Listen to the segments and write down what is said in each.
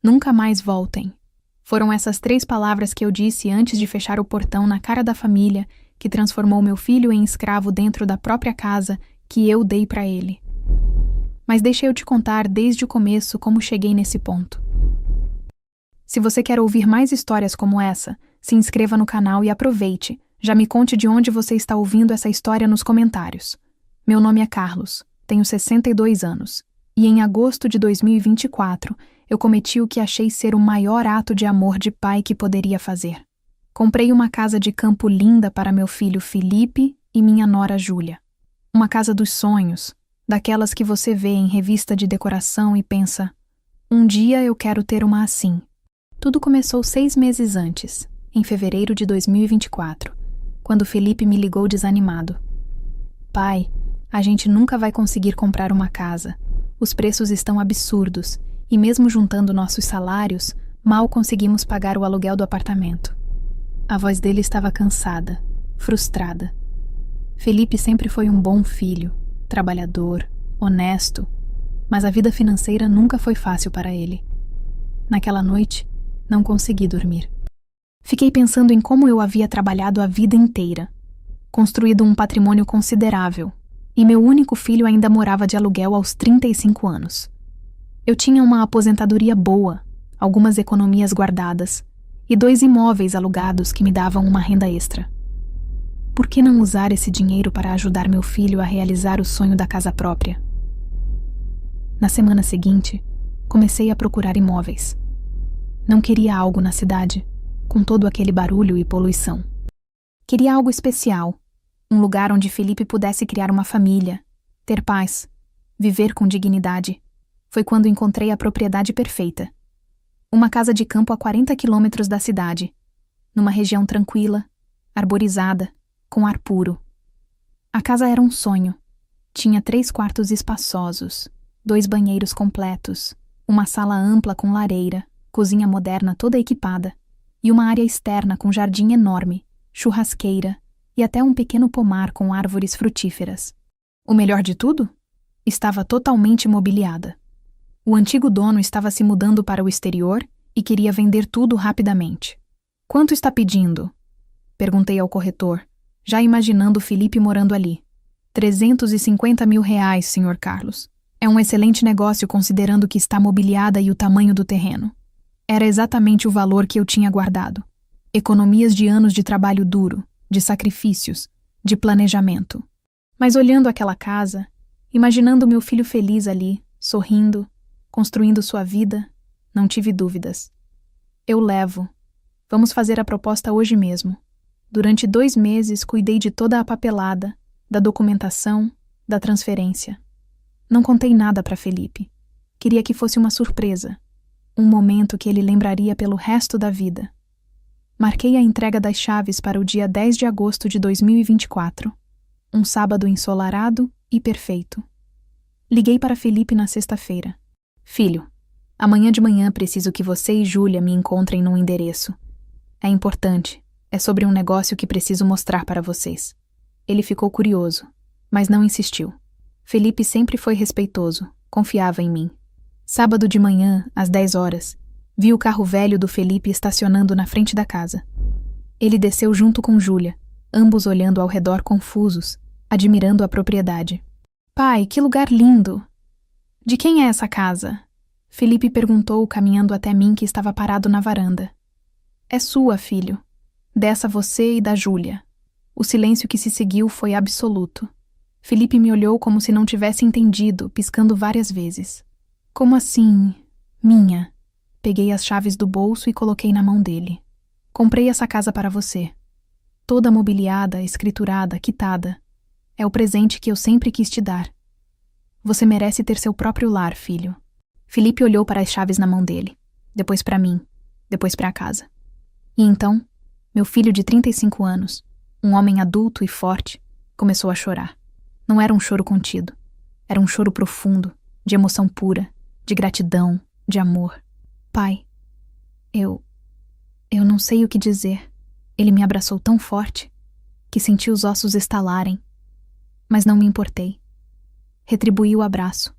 Nunca mais voltem. Foram essas 3 palavras que eu disse antes de fechar o portão na cara da família que transformou meu filho em escravo dentro da própria casa que eu dei para ele. Mas deixa eu te contar desde o começo como cheguei nesse ponto. Se você quer ouvir mais histórias como essa, se inscreva no canal e aproveite. Já me conte de onde você está ouvindo essa história nos comentários. Meu nome é Carlos, tenho 62 anos, e em agosto de 2024 eu cometi o que achei ser o maior ato de amor de pai que poderia fazer. Comprei uma casa de campo linda para meu filho Felipe e minha nora Júlia. Uma casa dos sonhos, daquelas que você vê em revista de decoração e pensa, um dia eu quero ter uma assim. Tudo começou 6 meses antes, em fevereiro de 2024, quando Felipe me ligou desanimado. Pai, a gente nunca vai conseguir comprar uma casa. Os preços estão absurdos e mesmo juntando nossos salários, mal conseguimos pagar o aluguel do apartamento. A voz dele estava cansada, frustrada. Felipe sempre foi um bom filho, trabalhador, honesto, mas a vida financeira nunca foi fácil para ele. Naquela noite, não consegui dormir. Fiquei pensando em como eu havia trabalhado a vida inteira, construído um patrimônio considerável, e meu único filho ainda morava de aluguel aos 35 anos. Eu tinha uma aposentadoria boa, algumas economias guardadas, e 2 imóveis alugados que me davam uma renda extra. Por que não usar esse dinheiro para ajudar meu filho a realizar o sonho da casa própria? Na semana seguinte, comecei a procurar imóveis. Não queria algo na cidade, com todo aquele barulho e poluição. Queria algo especial, um lugar onde Felipe pudesse criar uma família, ter paz, viver com dignidade. Foi quando encontrei a propriedade perfeita. Uma casa de campo a 40 quilômetros da cidade, numa região tranquila, arborizada, com ar puro. A casa era um sonho. Tinha 3 quartos espaçosos, 2 banheiros completos, uma sala ampla com lareira, cozinha moderna toda equipada, e uma área externa com jardim enorme, churrasqueira e até um pequeno pomar com árvores frutíferas. O melhor de tudo? Estava totalmente mobiliada. O antigo dono estava se mudando para o exterior e queria vender tudo rapidamente. Quanto está pedindo? Perguntei ao corretor, já imaginando Felipe morando ali. 350 mil reais, Sr. Carlos. É um excelente negócio considerando que está mobiliada e o tamanho do terreno. Era exatamente o valor que eu tinha guardado. Economias de anos de trabalho duro, de sacrifícios, de planejamento. Mas olhando aquela casa, imaginando meu filho feliz ali, sorrindo, construindo sua vida, não tive dúvidas. Eu levo. Vamos fazer a proposta hoje mesmo. Durante 2 meses cuidei de toda a papelada, da documentação, da transferência. Não contei nada para Felipe. Queria que fosse uma surpresa. Um momento que ele lembraria pelo resto da vida. Marquei a entrega das chaves para o dia 10 de agosto de 2024. Um sábado ensolarado e perfeito. Liguei para Felipe na sexta-feira. Filho, amanhã de manhã preciso que você e Júlia me encontrem num endereço. É importante. É sobre um negócio que preciso mostrar para vocês. Ele ficou curioso, mas não insistiu. Felipe sempre foi respeitoso, confiava em mim. Sábado de manhã, às 10 horas, vi o carro velho do Felipe estacionando na frente da casa. Ele desceu junto com Júlia, ambos olhando ao redor confusos, admirando a propriedade. Pai, que lugar lindo! De quem é essa casa? Felipe perguntou, caminhando até mim que estava parado na varanda. É sua, filho. Dessa você e da Júlia. O silêncio que se seguiu foi absoluto. Felipe me olhou como se não tivesse entendido, piscando várias vezes. Como assim? Minha. Peguei as chaves do bolso e coloquei na mão dele. Comprei essa casa para você. Toda mobiliada, escriturada, quitada. É o presente que eu sempre quis te dar. Você merece ter seu próprio lar, filho. Felipe olhou para as chaves na mão dele, depois para mim, depois para a casa. E então, meu filho de 35 anos, um homem adulto e forte, começou a chorar. Não era um choro contido. Era um choro profundo, de emoção pura, de gratidão, de amor. Pai, eu não sei o que dizer. Ele me abraçou tão forte que senti os ossos estalarem, mas não me importei. Retribuí o abraço,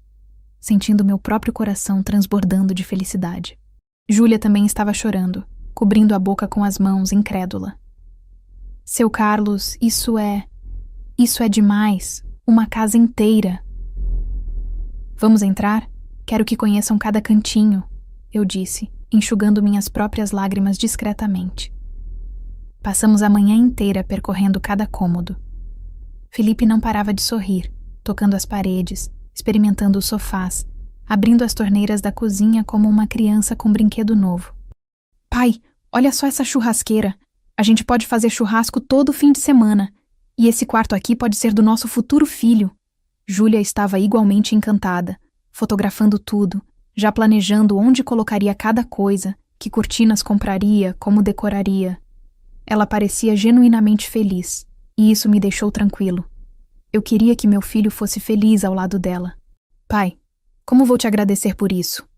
sentindo meu próprio coração transbordando de felicidade. Júlia também estava chorando, cobrindo a boca com as mãos, incrédula. Seu Carlos, isso é demais. Uma casa inteira. Vamos entrar? Quero que conheçam cada cantinho, eu disse, enxugando minhas próprias lágrimas discretamente. Passamos a manhã inteira percorrendo cada cômodo. Felipe não parava de sorrir, tocando as paredes, experimentando os sofás, abrindo as torneiras da cozinha como uma criança com um brinquedo novo. Pai, olha só essa churrasqueira. A gente pode fazer churrasco todo fim de semana. E esse quarto aqui pode ser do nosso futuro filho. Júlia estava igualmente encantada, fotografando tudo, já planejando onde colocaria cada coisa, que cortinas compraria, como decoraria. Ela parecia genuinamente feliz, e isso me deixou tranquilo. Eu queria que meu filho fosse feliz ao lado dela. Pai, como vou te agradecer por isso?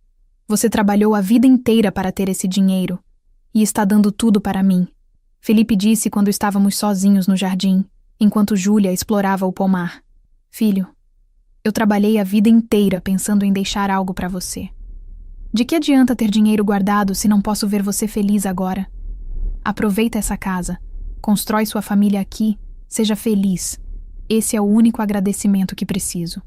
Você trabalhou a vida inteira para ter esse dinheiro, e está dando tudo para mim. Felipe disse quando estávamos sozinhos no jardim, enquanto Júlia explorava o pomar. Filho, eu trabalhei a vida inteira pensando em deixar algo para você. De que adianta ter dinheiro guardado se não posso ver você feliz agora? Aproveita essa casa, constrói sua família aqui, seja feliz. Esse é o único agradecimento que preciso.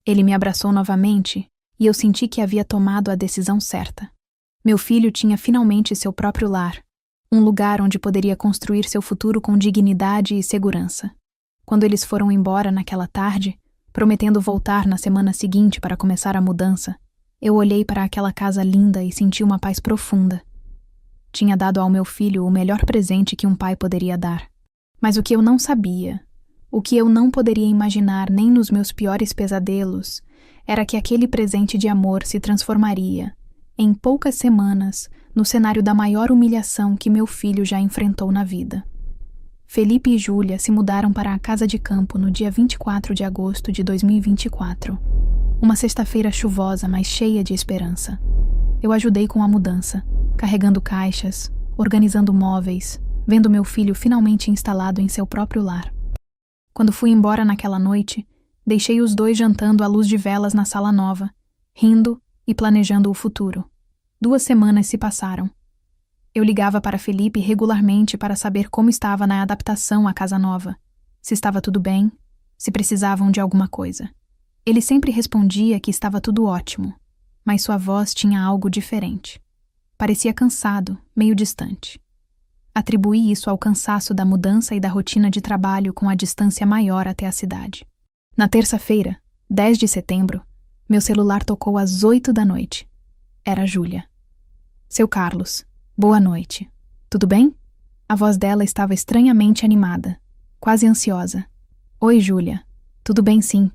Ele me abraçou novamente e eu senti que havia tomado a decisão certa. Meu filho tinha finalmente seu próprio lar, um lugar onde poderia construir seu futuro com dignidade e segurança. Quando eles foram embora naquela tarde, prometendo voltar na semana seguinte para começar a mudança, eu olhei para aquela casa linda e senti uma paz profunda. Tinha dado ao meu filho o melhor presente que um pai poderia dar. Mas o que eu não sabia, o que eu não poderia imaginar nem nos meus piores pesadelos, era que aquele presente de amor se transformaria, em poucas semanas, no cenário da maior humilhação que meu filho já enfrentou na vida. Felipe e Júlia se mudaram para a casa de campo no dia 24 de agosto de 2024. Uma sexta-feira chuvosa, mas cheia de esperança. Eu ajudei com a mudança, carregando caixas, organizando móveis, vendo meu filho finalmente instalado em seu próprio lar. Quando fui embora naquela noite, deixei os dois jantando à luz de velas na sala nova, rindo e planejando o futuro. 2 semanas se passaram. Eu ligava para Felipe regularmente para saber como estava na adaptação à casa nova, se estava tudo bem, se precisavam de alguma coisa. Ele sempre respondia que estava tudo ótimo, mas sua voz tinha algo diferente. Parecia cansado, meio distante. Atribuí isso ao cansaço da mudança e da rotina de trabalho com a distância maior até a cidade. Na terça-feira, 10 de setembro, meu celular tocou às 8 da noite. Era Júlia. Seu Carlos, boa noite. Tudo bem? A voz dela estava estranhamente animada, quase ansiosa. Oi, Júlia. Tudo bem, sim.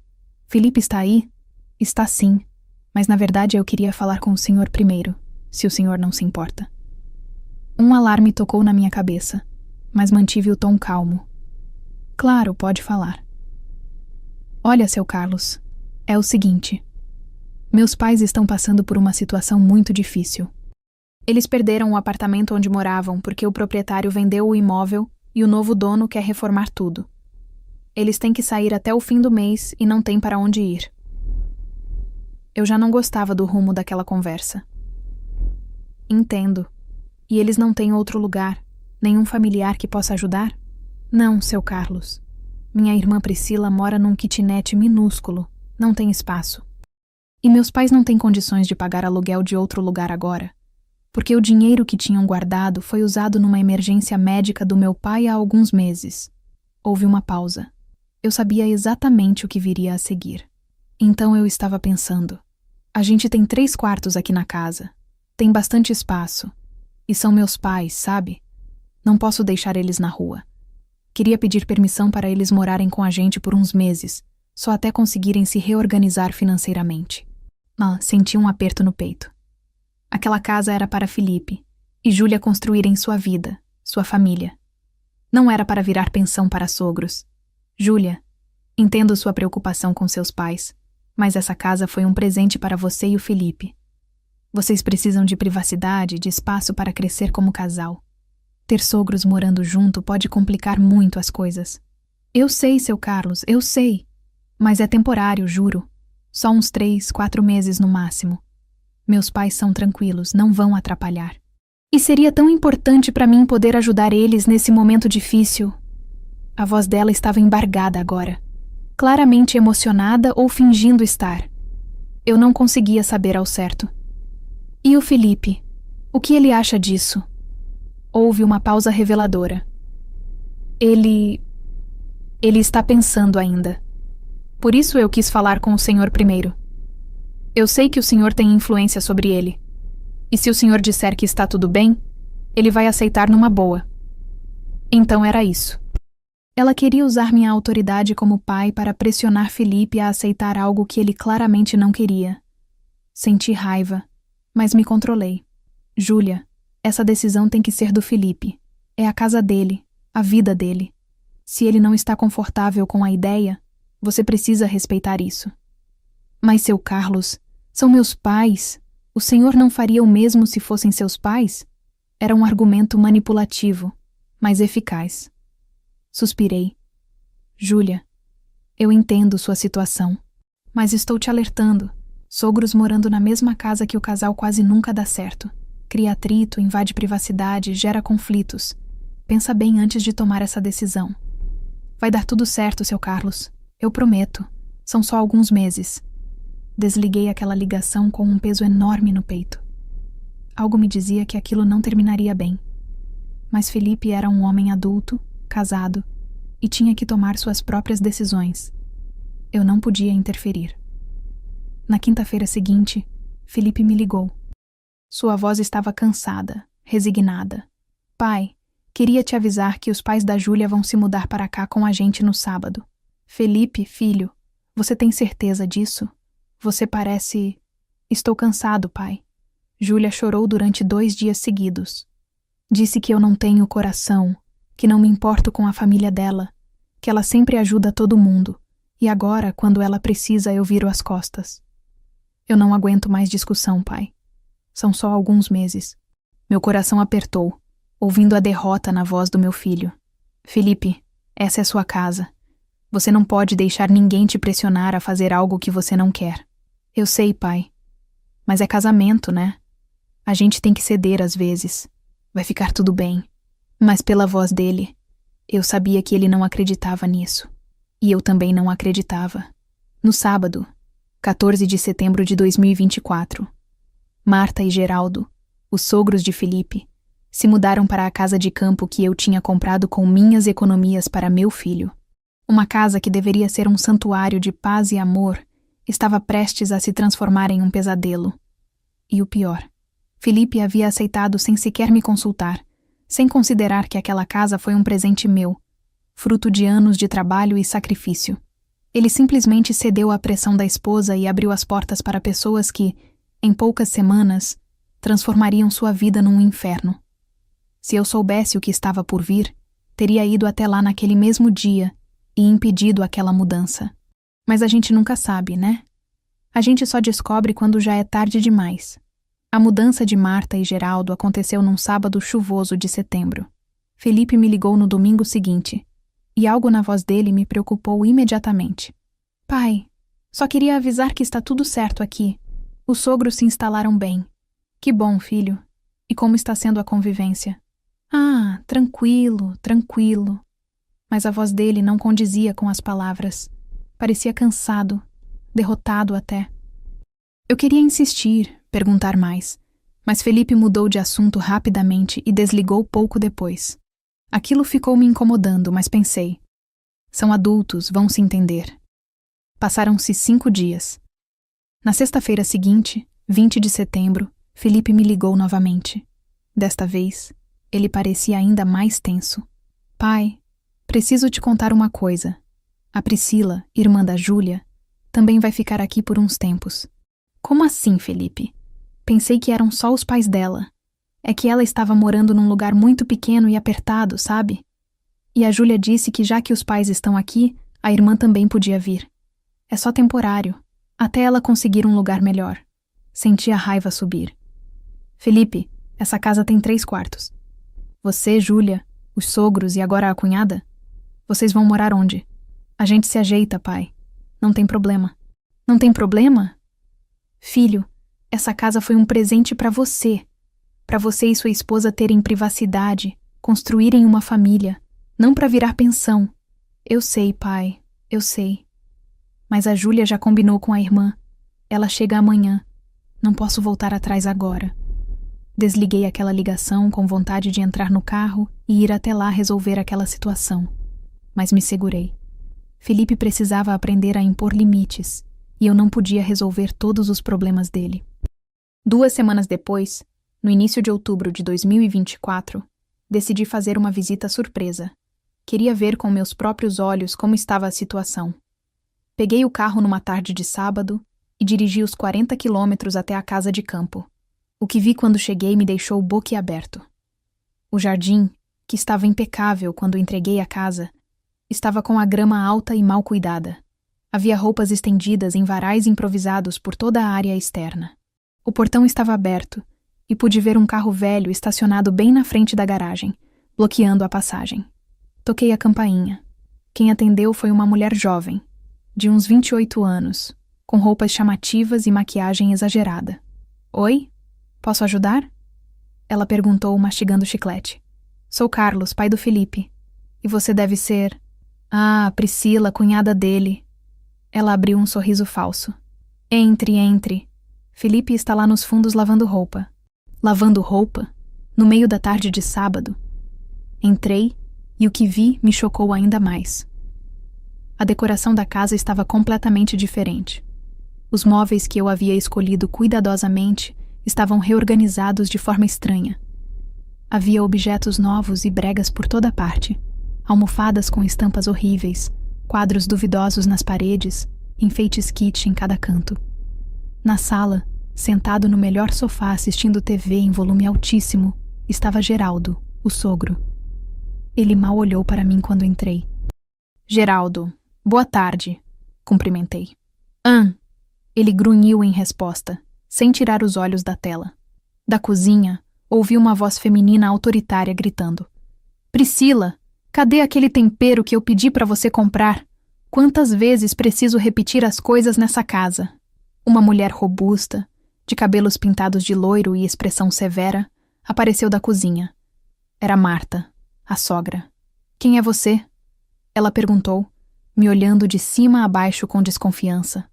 Felipe está aí? Está sim, mas na verdade eu queria falar com o senhor primeiro, se o senhor não se importa. Um alarme tocou na minha cabeça, mas mantive o tom calmo. Claro, pode falar. Olha, seu Carlos, é o seguinte. Meus pais estão passando por uma situação muito difícil. Eles perderam o apartamento onde moravam porque o proprietário vendeu o imóvel e o novo dono quer reformar tudo. Eles têm que sair até o fim do mês e não têm para onde ir. Eu já não gostava do rumo daquela conversa. Entendo. E eles não têm outro lugar, nenhum familiar que possa ajudar? Não, seu Carlos. Minha irmã Priscila mora num kitnet minúsculo, não tem espaço. E meus pais não têm condições de pagar aluguel de outro lugar agora, porque o dinheiro que tinham guardado foi usado numa emergência médica do meu pai há alguns meses. Houve uma pausa. Eu sabia exatamente o que viria a seguir. Então eu estava pensando, a gente tem 3 quartos aqui na casa, tem bastante espaço, e são meus pais, sabe? Não posso deixar eles na rua. Queria pedir permissão para eles morarem com a gente por uns meses, só até conseguirem se reorganizar financeiramente. Mas senti um aperto no peito. Aquela casa era para Felipe, e Júlia construírem sua vida, sua família. Não era para virar pensão para sogros. Júlia, entendo sua preocupação com seus pais, mas essa casa foi um presente para você e o Felipe. Vocês precisam de privacidade, de espaço para crescer como casal. Ter sogros morando junto pode complicar muito as coisas. Eu sei, seu Carlos, eu sei. Mas é temporário, juro. Só uns 3, 4 meses no máximo. Meus pais são tranquilos, não vão atrapalhar. E seria tão importante para mim poder ajudar eles nesse momento difícil. A voz dela estava embargada agora, claramente emocionada ou fingindo estar. Eu não conseguia saber ao certo. E o Felipe? O que ele acha disso? Houve uma pausa reveladora. Ele está pensando ainda. Por isso eu quis falar com o senhor primeiro. Eu sei que o senhor tem influência sobre ele. E se o senhor disser que está tudo bem, ele vai aceitar numa boa. Então era isso. Ela queria usar minha autoridade como pai para pressionar Felipe a aceitar algo que ele claramente não queria. Senti raiva, mas me controlei. Júlia, essa decisão tem que ser do Felipe. É a casa dele, a vida dele. Se ele não está confortável com a ideia, você precisa respeitar isso. Mas, seu Carlos, são meus pais. O senhor não faria o mesmo se fossem seus pais? Era um argumento manipulativo, mas eficaz. Suspirei. Júlia, eu entendo sua situação, mas estou te alertando. Sogros morando na mesma casa que o casal quase nunca dá certo. Cria atrito, invade privacidade, gera conflitos. Pensa bem antes de tomar essa decisão. Vai dar tudo certo, seu Carlos. Eu prometo. São só alguns meses. Desliguei aquela ligação com um peso enorme no peito. Algo me dizia que aquilo não terminaria bem. Mas Felipe era um homem adulto, casado, e tinha que tomar suas próprias decisões. Eu não podia interferir. Na quinta-feira seguinte, Felipe me ligou. Sua voz estava cansada, resignada. Pai, queria te avisar que os pais da Júlia vão se mudar para cá com a gente no sábado. Felipe, filho, você tem certeza disso? Você parece... Estou cansado, pai. Júlia chorou durante 2 dias seguidos. Disse que eu não tenho coração, que não me importo com a família dela, que ela sempre ajuda todo mundo, e agora, quando ela precisa, eu viro as costas. Eu não aguento mais discussão, pai. São só alguns meses. Meu coração apertou, ouvindo a derrota na voz do meu filho. Felipe, essa é sua casa. Você não pode deixar ninguém te pressionar a fazer algo que você não quer. Eu sei, pai. Mas é casamento, né? A gente tem que ceder às vezes. Vai ficar tudo bem. Mas pela voz dele, eu sabia que ele não acreditava nisso. E eu também não acreditava. No sábado, 14 de setembro de 2024, Marta e Geraldo, os sogros de Felipe, se mudaram para a casa de campo que eu tinha comprado com minhas economias para meu filho. Uma casa que deveria ser um santuário de paz e amor estava prestes a se transformar em um pesadelo. E o pior, Felipe havia aceitado sem sequer me consultar, sem considerar que aquela casa foi um presente meu, fruto de anos de trabalho e sacrifício. Ele simplesmente cedeu à pressão da esposa e abriu as portas para pessoas que, em poucas semanas, transformariam sua vida num inferno. Se eu soubesse o que estava por vir, teria ido até lá naquele mesmo dia e impedido aquela mudança. Mas a gente nunca sabe, né? A gente só descobre quando já é tarde demais. A mudança de Marta e Geraldo aconteceu num sábado chuvoso de setembro. Felipe me ligou no domingo seguinte, e algo na voz dele me preocupou imediatamente. Pai, só queria avisar que está tudo certo aqui. Os sogros se instalaram bem. Que bom, filho. E como está sendo a convivência? Ah, tranquilo, tranquilo. Mas a voz dele não condizia com as palavras. Parecia cansado, derrotado até. Eu queria insistir, perguntar mais, mas Felipe mudou de assunto rapidamente e desligou pouco depois. Aquilo ficou me incomodando, mas pensei. São adultos, vão se entender. Passaram-se 5 dias. Na sexta-feira seguinte, 20 de setembro, Felipe me ligou novamente. Desta vez, ele parecia ainda mais tenso. Pai, preciso te contar uma coisa. A Priscila, irmã da Júlia, também vai ficar aqui por uns tempos. Como assim, Felipe? Pensei que eram só os pais dela. É que ela estava morando num lugar muito pequeno e apertado, sabe? E a Júlia disse que já que os pais estão aqui, a irmã também podia vir. É só temporário, até ela conseguir um lugar melhor. Senti a raiva subir. Felipe, essa casa tem 3 quartos. Você, Júlia, os sogros e agora a cunhada? Vocês vão morar onde? A gente se ajeita, pai. Não tem problema. Não tem problema? Filho, Essa casa foi um presente para você e sua esposa terem privacidade, construírem uma família, não para virar pensão. Eu sei, pai, eu sei. Mas a Júlia já combinou com a irmã. Ela chega amanhã. Não posso voltar atrás agora. Desliguei aquela ligação com vontade de entrar no carro e ir até lá resolver aquela situação. Mas me segurei. Felipe precisava aprender a impor limites, e eu não podia resolver todos os problemas dele. 2 semanas depois, no início de outubro de 2024, decidi fazer uma visita surpresa. Queria ver com meus próprios olhos como estava a situação. Peguei o carro numa tarde de sábado e dirigi os 40 quilômetros até a casa de campo. O que vi quando cheguei me deixou boquiaberto. O jardim, que estava impecável quando entreguei a casa, estava com a grama alta e mal cuidada. Havia roupas estendidas em varais improvisados por toda a área externa. O portão estava aberto e pude ver um carro velho estacionado bem na frente da garagem, bloqueando a passagem. Toquei a campainha. Quem atendeu foi uma mulher jovem, de uns 28 anos, com roupas chamativas e maquiagem exagerada. Oi? Posso ajudar? Ela perguntou, mastigando o chiclete. Sou Carlos, pai do Felipe. E você deve ser... Ah, Priscila, cunhada dele. Ela abriu um sorriso falso. Entre. Felipe está lá nos fundos lavando roupa. Lavando roupa? No meio da tarde de sábado? Entrei e o que vi me chocou ainda mais. A decoração da casa estava completamente diferente. Os móveis que eu havia escolhido cuidadosamente estavam reorganizados de forma estranha. Havia objetos novos e bregas por toda parte, almofadas com estampas horríveis, quadros duvidosos nas paredes, enfeites kitsch em cada canto. Na sala, sentado no melhor sofá assistindo TV em volume altíssimo, estava Geraldo, o sogro. Ele mal olhou para mim quando entrei. Geraldo, boa tarde, cumprimentei. Ele grunhiu em resposta, sem tirar os olhos da tela. Da cozinha, ouvi uma voz feminina autoritária gritando. Priscila, cadê aquele tempero que eu pedi para você comprar? Quantas vezes preciso repetir as coisas nessa casa? Uma mulher robusta, de cabelos pintados de loiro e expressão severa, apareceu da cozinha. Era Marta, a sogra. Quem é você? Ela perguntou, me olhando de cima a baixo com desconfiança.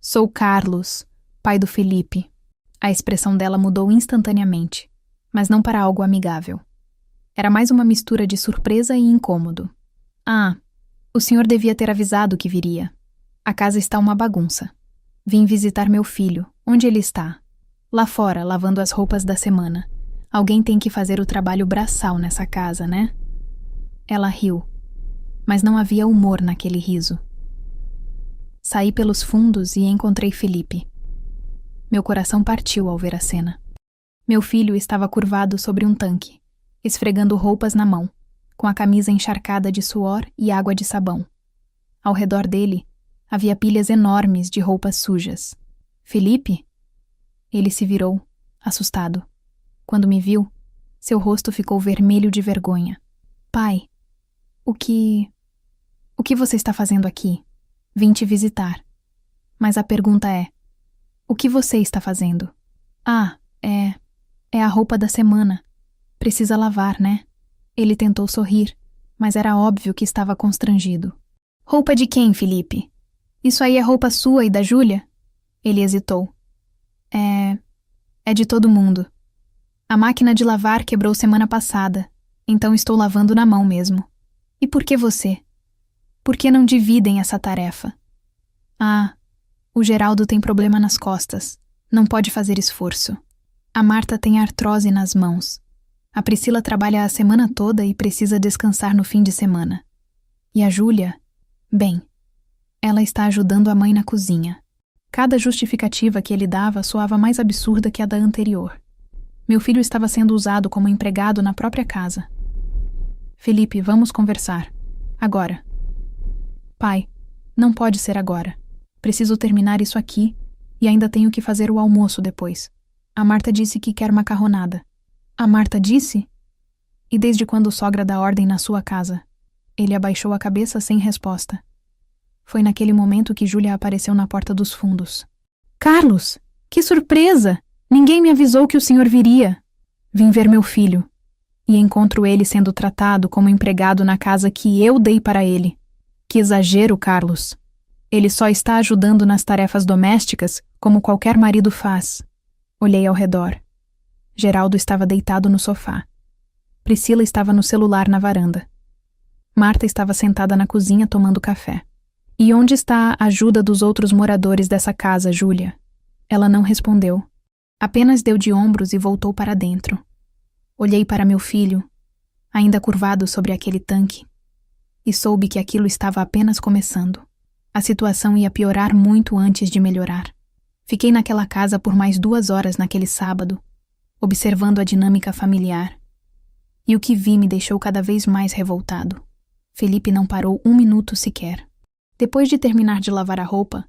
Sou Carlos, pai do Felipe. A expressão dela mudou instantaneamente, mas não para algo amigável. Era mais uma mistura de surpresa e incômodo. Ah, o senhor devia ter avisado que viria. A casa está uma bagunça. Vim visitar meu filho. Onde ele está? Lá fora, lavando as roupas da semana. Alguém tem que fazer o trabalho braçal nessa casa, né? Ela riu, mas não havia humor naquele riso. Saí pelos fundos e encontrei Felipe. Meu coração partiu ao ver a cena. Meu filho estava curvado sobre um tanque, esfregando roupas na mão, com a camisa encharcada de suor e água de sabão. Ao redor dele, havia pilhas enormes de roupas sujas. Felipe? Ele se virou, assustado. Quando me viu, seu rosto ficou vermelho de vergonha. Pai, o que você está fazendo aqui? Vim te visitar. Mas a pergunta é, o que você está fazendo? Ah, é a roupa da semana. Precisa lavar, né? Ele tentou sorrir, mas era óbvio que estava constrangido. Roupa de quem, Felipe? Isso aí é roupa sua e da Júlia? Ele hesitou. É de todo mundo. A máquina de lavar quebrou semana passada, então estou lavando na mão mesmo. E por que você? Por que não dividem essa tarefa? Ah, o Geraldo tem problema nas costas. Não pode fazer esforço. A Marta tem artrose nas mãos. A Priscila trabalha a semana toda e precisa descansar no fim de semana. E a Júlia? Bem, ela está ajudando a mãe na cozinha. Cada justificativa que ele dava soava mais absurda que a da anterior. Meu filho estava sendo usado como empregado na própria casa. Felipe, vamos conversar. Agora. Pai, não pode ser agora. Preciso terminar isso aqui e ainda tenho que fazer o almoço depois. A Marta disse que quer macarronada. A Marta disse? E desde quando sogra dá ordem na sua casa? Ele abaixou a cabeça sem resposta. Foi naquele momento que Júlia apareceu na porta dos fundos. Carlos, Que surpresa! Ninguém me avisou que o senhor viria. Vim ver meu filho, e encontro ele sendo tratado como empregado na casa que eu dei para ele. Que exagero, Carlos! Ele só está ajudando nas tarefas domésticas, como qualquer marido faz. Olhei ao redor. Geraldo estava deitado no sofá. Priscila estava no celular na varanda. Marta estava sentada na cozinha tomando café. E onde está a ajuda dos outros moradores dessa casa, Júlia? Ela não respondeu. Apenas deu de ombros e voltou para dentro. Olhei para meu filho, ainda curvado sobre aquele tanque, e soube que aquilo estava apenas começando. A situação ia piorar muito antes de melhorar. Fiquei naquela casa por mais 2 horas naquele sábado, observando a dinâmica familiar. E o que vi me deixou cada vez mais revoltado. Felipe não parou 1 minuto sequer. Depois de terminar de lavar a roupa,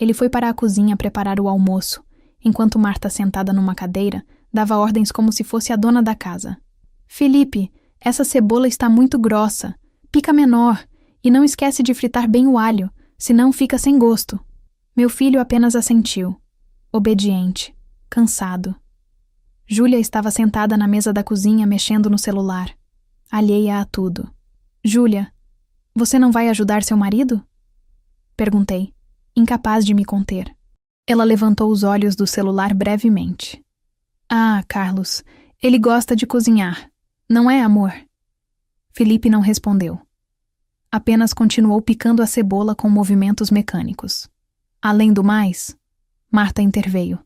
ele foi para a cozinha preparar o almoço, enquanto Marta, sentada numa cadeira, dava ordens como se fosse a dona da casa. Felipe, essa cebola está muito grossa. Pica menor e não esquece de fritar bem o alho, senão fica sem gosto. Meu filho apenas assentiu, obediente, cansado. Júlia estava sentada na mesa da cozinha mexendo no celular, alheia a tudo. Júlia, você não vai ajudar seu marido? Perguntei, incapaz de me conter. Ela levantou os olhos do celular brevemente. Ah, Carlos, ele gosta de cozinhar, não é, amor? Felipe não respondeu. Apenas continuou picando a cebola com movimentos mecânicos. Além do mais, Marta interveio.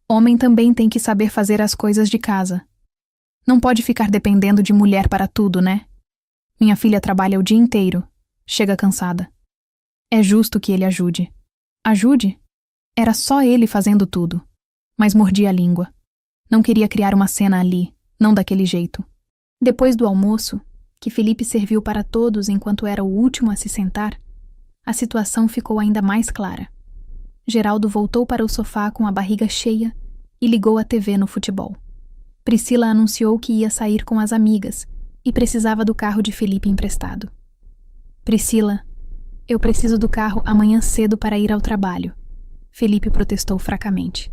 Homem também tem que saber fazer as coisas de casa. Não pode ficar dependendo de mulher para tudo, né? Minha filha trabalha o dia inteiro. Chega cansada. É justo que ele ajude. Ajude? Era só ele fazendo tudo. Mas mordi a língua. Não queria criar uma cena ali, não daquele jeito. Depois do almoço, que Felipe serviu para todos enquanto era o último a se sentar, a situação ficou ainda mais clara. Geraldo voltou para o sofá com a barriga cheia e ligou a TV no futebol. Priscila anunciou que ia sair com as amigas e precisava do carro de Felipe emprestado. Priscila, eu preciso do carro amanhã cedo para ir ao trabalho. Felipe protestou fracamente.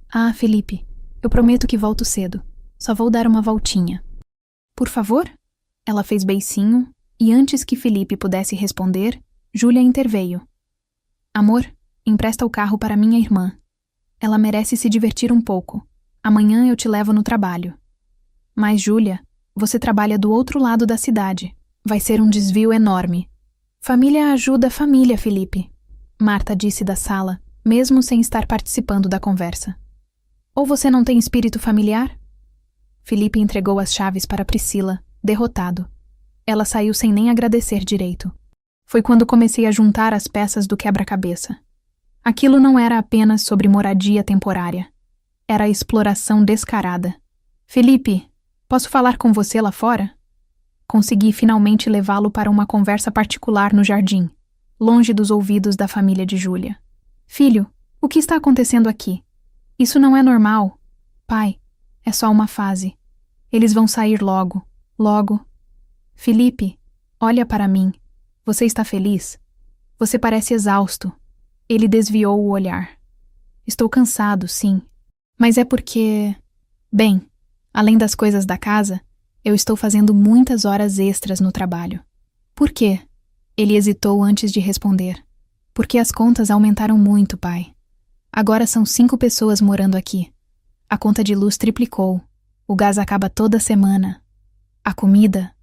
Ah, Felipe, eu prometo que volto cedo. Só vou dar uma voltinha. Por favor? Ela fez beicinho e antes que Felipe pudesse responder, Júlia interveio. Amor, empresta o carro para minha irmã. Ela merece se divertir um pouco. Amanhã eu te levo no trabalho. Mas, Júlia, você trabalha do outro lado da cidade. Vai ser um desvio enorme. Família ajuda a família, Felipe. Marta disse da sala, mesmo sem estar participando da conversa. Ou você não tem espírito familiar? Felipe entregou as chaves para Priscila, derrotado. Ela saiu sem nem agradecer direito. Foi quando comecei a juntar as peças do quebra-cabeça. Aquilo não era apenas sobre moradia temporária. Era exploração descarada. Felipe, posso falar com você lá fora? Consegui finalmente levá-lo para uma conversa particular no jardim, longe dos ouvidos da família de Júlia. Filho, o que está acontecendo aqui? Isso não é normal. Pai, é só uma fase. Eles vão sair logo, logo. Felipe, olha para mim. Você está feliz? Você parece exausto. Ele desviou o olhar. Estou cansado, sim. Mas é porque... Bem, além das coisas da casa, eu estou fazendo muitas horas extras no trabalho. Por quê? Ele hesitou antes de responder. Porque as contas aumentaram muito, pai. Agora são 5 pessoas morando aqui. A conta de luz triplicou. O gás acaba toda semana. A comida...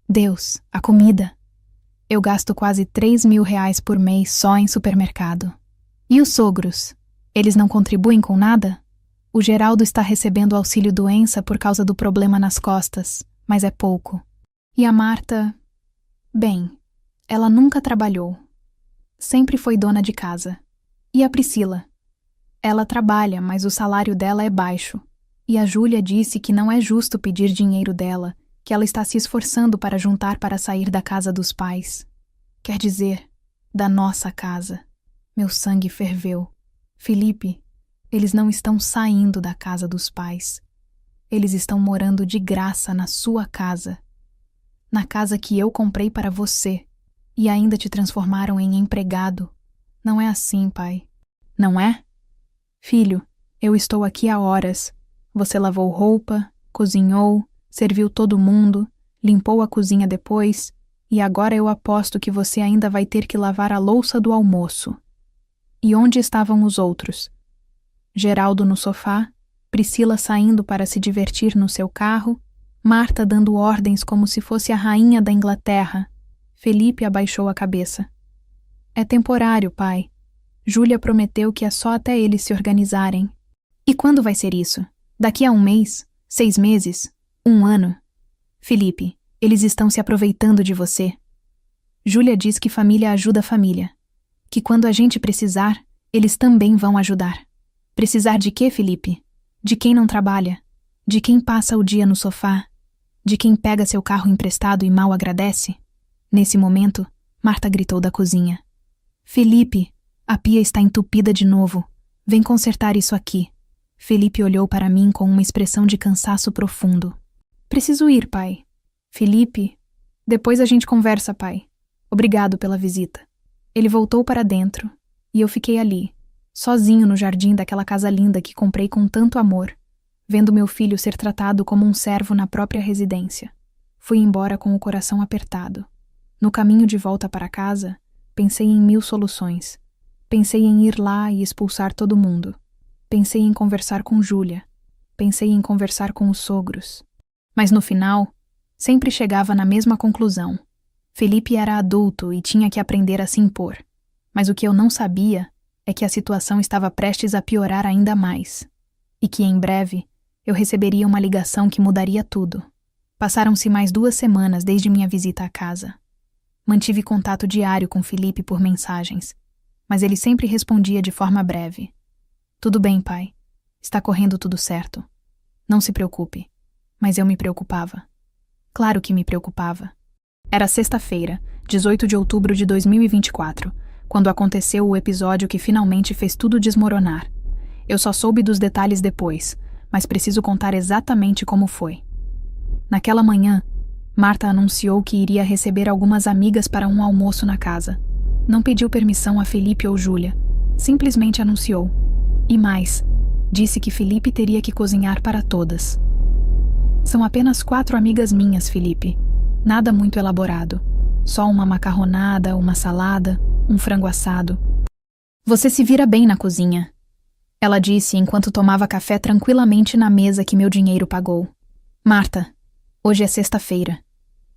Deus, a comida... Eu gasto quase 3.000 reais por mês só em supermercado. E os sogros? Eles não contribuem com nada? O Geraldo está recebendo auxílio-doença por causa do problema nas costas, mas é pouco. E a Marta... Bem, ela nunca trabalhou. Sempre foi dona de casa. E a Priscila? Ela trabalha, mas o salário dela é baixo. E a Júlia disse que não é justo pedir dinheiro dela, que ela está se esforçando para juntar para sair da casa dos pais. Quer dizer, da nossa casa. Meu sangue ferveu. Felipe, eles não estão saindo da casa dos pais. Eles estão morando de graça na sua casa. Na casa que eu comprei para você. E ainda te transformaram em empregado. Não é assim, pai. Não é? Filho, eu estou aqui há horas. Você lavou roupa, cozinhou, serviu todo mundo, limpou a cozinha depois, e agora eu aposto que você ainda vai ter que lavar a louça do almoço. E onde estavam os outros? Geraldo no sofá, Priscila saindo para se divertir no seu carro, Marta dando ordens como se fosse a rainha da Inglaterra. Felipe abaixou a cabeça. É temporário, pai. Júlia prometeu que é só até eles se organizarem. E quando vai ser isso? Daqui a 1 mês? 6 meses? 1 ano? Felipe, eles estão se aproveitando de você. Júlia diz que família ajuda família. Que quando a gente precisar, eles também vão ajudar. Precisar de quê, Felipe? De quem não trabalha? De quem passa o dia no sofá? De quem pega seu carro emprestado e mal agradece? Nesse momento, Marta gritou da cozinha. Felipe, a pia está entupida de novo. Vem consertar isso aqui. Felipe olhou para mim com uma expressão de cansaço profundo. Preciso ir, pai. Felipe, depois a gente conversa, pai. Obrigado pela visita. Ele voltou para dentro e eu fiquei ali, sozinho no jardim daquela casa linda que comprei com tanto amor, vendo meu filho ser tratado como um servo na própria residência. Fui embora com o coração apertado. No caminho de volta para casa, pensei em 1000 soluções. Pensei em ir lá e expulsar todo mundo. Pensei em conversar com Júlia. Pensei em conversar com os sogros. Mas no final, sempre chegava na mesma conclusão. Felipe era adulto e tinha que aprender a se impor. Mas o que eu não sabia é que a situação estava prestes a piorar ainda mais. E que, em breve, eu receberia uma ligação que mudaria tudo. Passaram-se mais 2 semanas desde minha visita à casa. Mantive contato diário com Felipe por mensagens, mas ele sempre respondia de forma breve. Tudo bem, pai. Está correndo tudo certo. Não se preocupe. Mas eu me preocupava. Claro que me preocupava. Era sexta-feira, 18 de outubro de 2024, quando aconteceu o episódio que finalmente fez tudo desmoronar. Eu só soube dos detalhes depois, mas preciso contar exatamente como foi. Naquela manhã, Marta anunciou que iria receber algumas amigas para um almoço na casa. Não pediu permissão a Felipe ou Júlia. Simplesmente anunciou. E mais, disse que Felipe teria que cozinhar para todas. São apenas 4 amigas minhas, Felipe. Nada muito elaborado. Só uma macarronada, uma salada, um frango assado. Você se vira bem na cozinha, ela disse enquanto tomava café tranquilamente na mesa que meu dinheiro pagou. Marta, hoje é sexta-feira.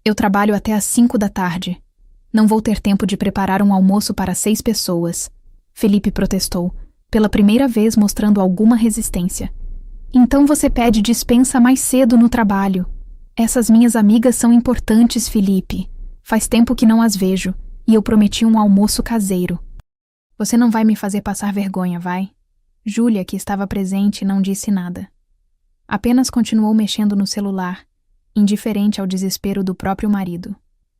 Eu trabalho até às 5 da tarde. Não vou ter tempo de preparar um almoço para 6 pessoas. Felipe protestou, pela primeira vez mostrando alguma resistência. Então você pede dispensa mais cedo no trabalho. Essas minhas amigas são importantes, Felipe. Faz tempo que não as vejo, e eu prometi um almoço caseiro. Você não vai me fazer passar vergonha, vai? Júlia, que estava presente, não disse nada. Apenas continuou mexendo no celular, indiferente ao desespero do próprio marido.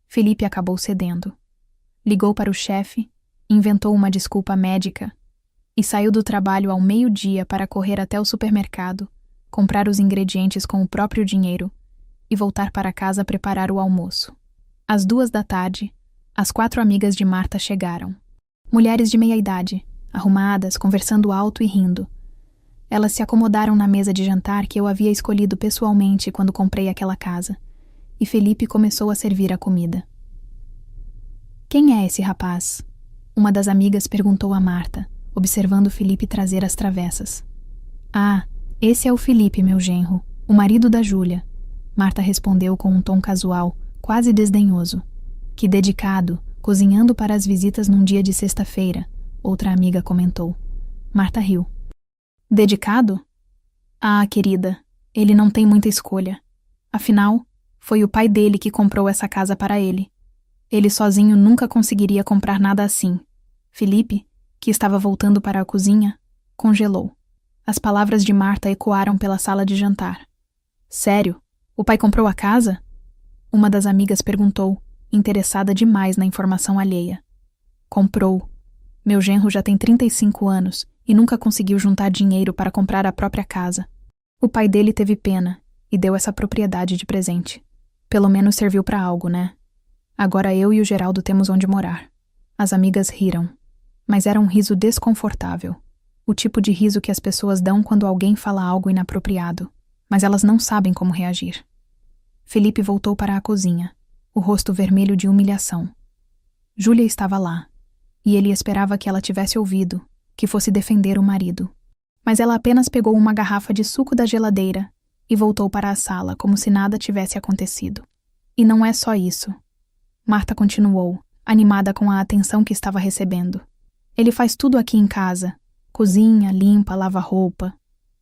Felipe acabou cedendo. Ligou para o chefe, inventou uma desculpa médica e saiu do trabalho ao meio-dia para correr até o supermercado, comprar os ingredientes com o próprio dinheiro e voltar para casa preparar o almoço. Às 2 da tarde, as 4 amigas de Marta chegaram. Mulheres de meia idade, arrumadas, conversando alto e rindo. Elas se acomodaram na mesa de jantar que eu havia escolhido pessoalmente quando comprei aquela casa, e Felipe começou a servir a comida. Quem é esse rapaz? Uma das amigas perguntou a Marta, observando Felipe trazer as travessas. Ah, esse é o Felipe, meu genro, o marido da Júlia. Marta respondeu com um tom casual, quase desdenhoso. Que dedicado, cozinhando para as visitas num dia de sexta-feira, outra amiga comentou. Marta riu. Dedicado? Ah, querida, ele não tem muita escolha. Afinal, foi o pai dele que comprou essa casa para ele. Ele sozinho nunca conseguiria comprar nada assim. Felipe, que estava voltando para a cozinha, congelou. As palavras de Marta ecoaram pela sala de jantar. Sério? O pai comprou a casa? Uma das amigas perguntou, interessada demais na informação alheia. Comprou. Meu genro já tem 35 anos e nunca conseguiu juntar dinheiro para comprar a própria casa. O pai dele teve pena e deu essa propriedade de presente. Pelo menos serviu para algo, né? Agora eu e o Geraldo temos onde morar. As amigas riram, mas era um riso desconfortável. O tipo de riso que as pessoas dão quando alguém fala algo inapropriado, mas elas não sabem como reagir. Felipe voltou para a cozinha, o rosto vermelho de humilhação. Júlia estava lá, e ele esperava que ela tivesse ouvido, que fosse defender o marido. Mas ela apenas pegou uma garrafa de suco da geladeira e voltou para a sala como se nada tivesse acontecido. E não é só isso. Marta continuou, animada com a atenção que estava recebendo. Ele faz tudo aqui em casa. Cozinha, limpa, lava roupa.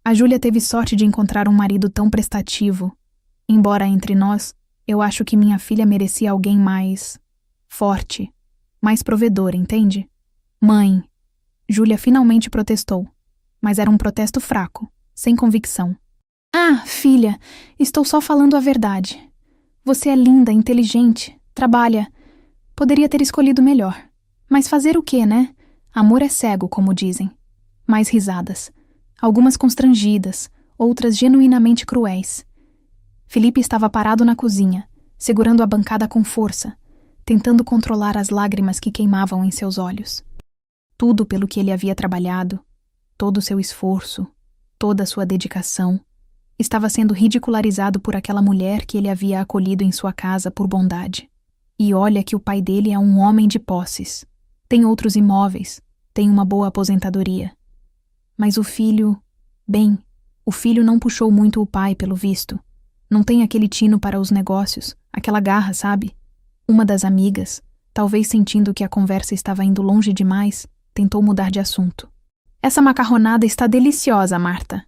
A Júlia teve sorte de encontrar um marido tão prestativo. Embora entre nós, eu acho que minha filha merecia alguém mais forte, mais provedor, entende? Mãe. Júlia finalmente protestou, mas era um protesto fraco, sem convicção. Ah, filha, estou só falando a verdade. Você é linda, inteligente, trabalha. Poderia ter escolhido melhor. Mas fazer o quê, né? Amor é cego, como dizem. Mais risadas. Algumas constrangidas, outras genuinamente cruéis. Felipe estava parado na cozinha, segurando a bancada com força, tentando controlar as lágrimas que queimavam em seus olhos. Tudo pelo que ele havia trabalhado, todo o seu esforço, toda a sua dedicação, estava sendo ridicularizado por aquela mulher que ele havia acolhido em sua casa por bondade. E olha que o pai dele é um homem de posses. Tem outros imóveis, tem uma boa aposentadoria. Mas o filho... Bem, o filho não puxou muito o pai, pelo visto. Não tem aquele tino para os negócios, aquela garra, sabe? Uma das amigas, talvez sentindo que a conversa estava indo longe demais, tentou mudar de assunto. Essa macarronada está deliciosa, Marta.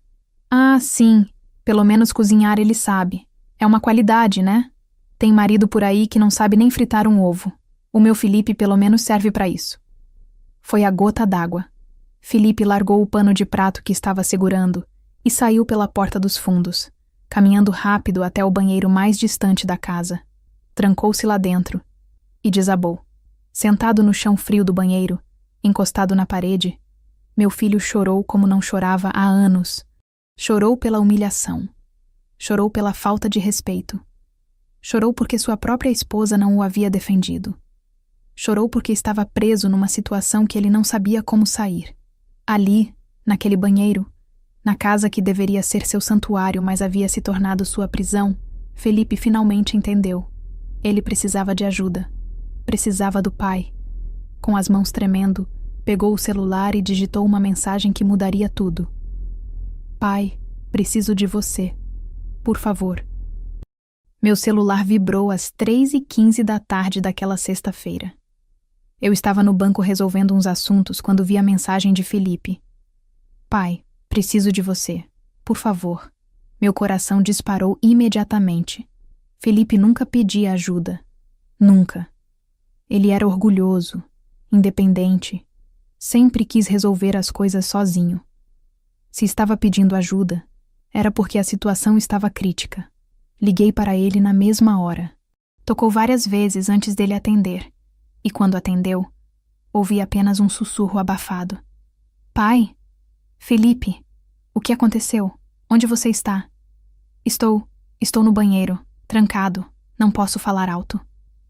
Ah, sim. Pelo menos cozinhar ele sabe. É uma qualidade, né? Tem marido por aí que não sabe nem fritar um ovo. O meu Felipe pelo menos serve para isso. Foi a gota d'água. Felipe largou o pano de prato que estava segurando e saiu pela porta dos fundos, caminhando rápido até o banheiro mais distante da casa. Trancou-se lá dentro e desabou. Sentado no chão frio do banheiro, encostado na parede, meu filho chorou como não chorava há anos. Chorou pela humilhação. Chorou pela falta de respeito. Chorou porque sua própria esposa não o havia defendido. Chorou porque estava preso numa situação que ele não sabia como sair. Ali, naquele banheiro, na casa que deveria ser seu santuário, mas havia se tornado sua prisão, Felipe finalmente entendeu. Ele precisava de ajuda. Precisava do pai. Com as mãos tremendo, pegou o celular e digitou uma mensagem que mudaria tudo. Pai, preciso de você. Por favor. Meu celular vibrou às 3h15 da tarde daquela sexta-feira. Eu estava no banco resolvendo uns assuntos quando vi a mensagem de Felipe. Pai, preciso de você. Por favor. Meu coração disparou imediatamente. Felipe nunca pedia ajuda. Nunca. Ele era orgulhoso, independente. Sempre quis resolver as coisas sozinho. Se estava pedindo ajuda, era porque a situação estava crítica. Liguei para ele na mesma hora. Tocou várias vezes antes dele atender. E quando atendeu, ouvi apenas um sussurro abafado. Pai? Felipe? O que aconteceu? Onde você está? Estou no banheiro, trancado. Não posso falar alto.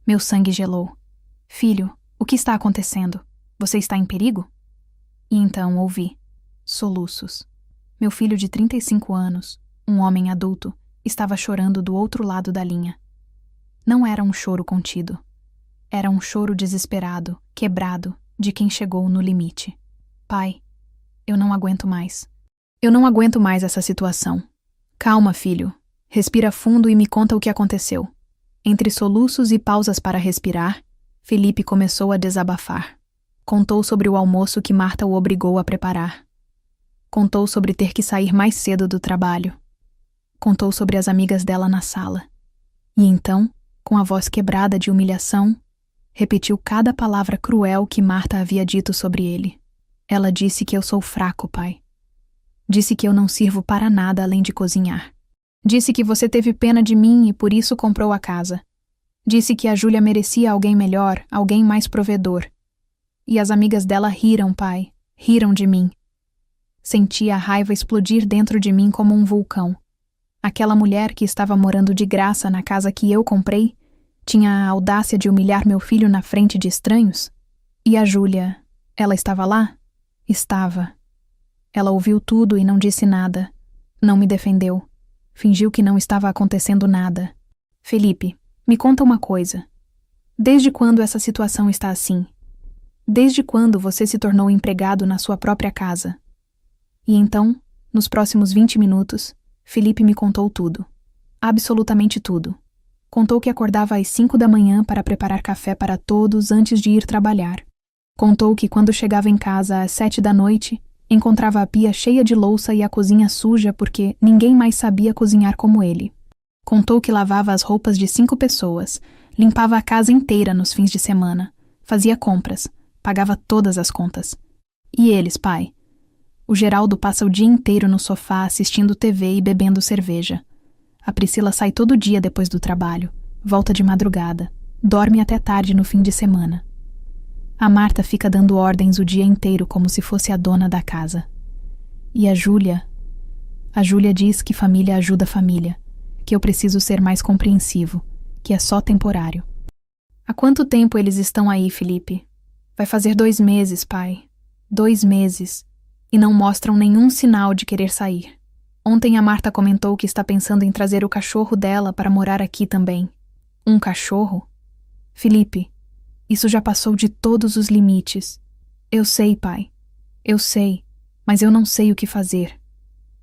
Meu sangue gelou. Filho, o que está acontecendo? Você está em perigo? E então ouvi soluços. Meu filho de 35 anos, um homem adulto, estava chorando do outro lado da linha. Não era um choro contido. Era um choro desesperado, quebrado, de quem chegou no limite. Pai, eu não aguento mais. Eu não aguento mais essa situação. Calma, filho. Respira fundo e me conta o que aconteceu. Entre soluços e pausas para respirar, Felipe começou a desabafar. Contou sobre o almoço que Marta o obrigou a preparar. Contou sobre ter que sair mais cedo do trabalho. Contou sobre as amigas dela na sala. E então, com a voz quebrada de humilhação, repetiu cada palavra cruel que Marta havia dito sobre ele. Ela disse que eu sou fraco, pai. Disse que eu não sirvo para nada além de cozinhar. Disse que você teve pena de mim e por isso comprou a casa. Disse que a Júlia merecia alguém melhor, alguém mais provedor. E as amigas dela riram, pai. Riram de mim. Senti a raiva explodir dentro de mim como um vulcão. Aquela mulher que estava morando de graça na casa que eu comprei tinha a audácia de humilhar meu filho na frente de estranhos? E a Júlia, ela estava lá? Estava. Ela ouviu tudo e não disse nada. Não me defendeu. Fingiu que não estava acontecendo nada. Felipe, me conta uma coisa. Desde quando essa situação está assim? Desde quando você se tornou empregado na sua própria casa? E então, nos próximos 20 minutos, Felipe me contou tudo. Absolutamente tudo. Contou que acordava às 5 da manhã para preparar café para todos antes de ir trabalhar. Contou que quando chegava em casa às 7 da noite, encontrava a pia cheia de louça e a cozinha suja porque ninguém mais sabia cozinhar como ele. Contou que lavava as roupas de 5 pessoas, limpava a casa inteira nos fins de semana, fazia compras, pagava todas as contas. E eles, pai? O Geraldo passa o dia inteiro no sofá assistindo TV e bebendo cerveja. A Priscila sai todo dia depois do trabalho, volta de madrugada, dorme até tarde no fim de semana. A Marta fica dando ordens o dia inteiro como se fosse a dona da casa. E a Júlia? A Júlia diz que família ajuda família, que eu preciso ser mais compreensivo, que é só temporário. Há quanto tempo eles estão aí, Felipe? Vai fazer 2 meses, pai. 2 meses. E não mostram nenhum sinal de querer sair. Ontem a Marta comentou que está pensando em trazer o cachorro dela para morar aqui também. Um cachorro? Felipe, isso já passou de todos os limites. Eu sei, pai. Eu sei, mas eu não sei o que fazer.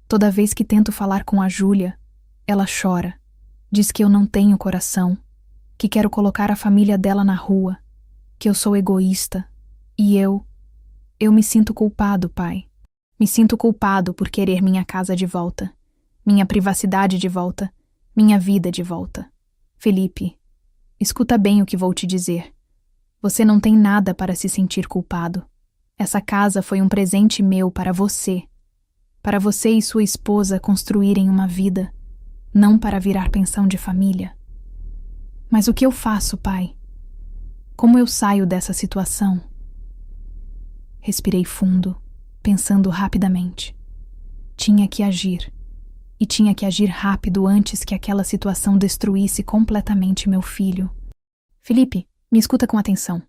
Toda vez que tento falar com a Júlia, ela chora. Diz que eu não tenho coração, que quero colocar a família dela na rua, que eu sou egoísta. E eu me sinto culpado, pai. Me sinto culpado por querer minha casa de volta, minha privacidade de volta, minha vida de volta. Felipe, escuta bem o que vou te dizer. Você não tem nada para se sentir culpado. Essa casa foi um presente meu para você e sua esposa construírem uma vida, não para virar pensão de família. Mas o que eu faço, pai? Como eu saio dessa situação? Respirei fundo, pensando rapidamente. Tinha que agir. E tinha que agir rápido antes que aquela situação destruísse completamente meu filho. Felipe, me escuta com atenção.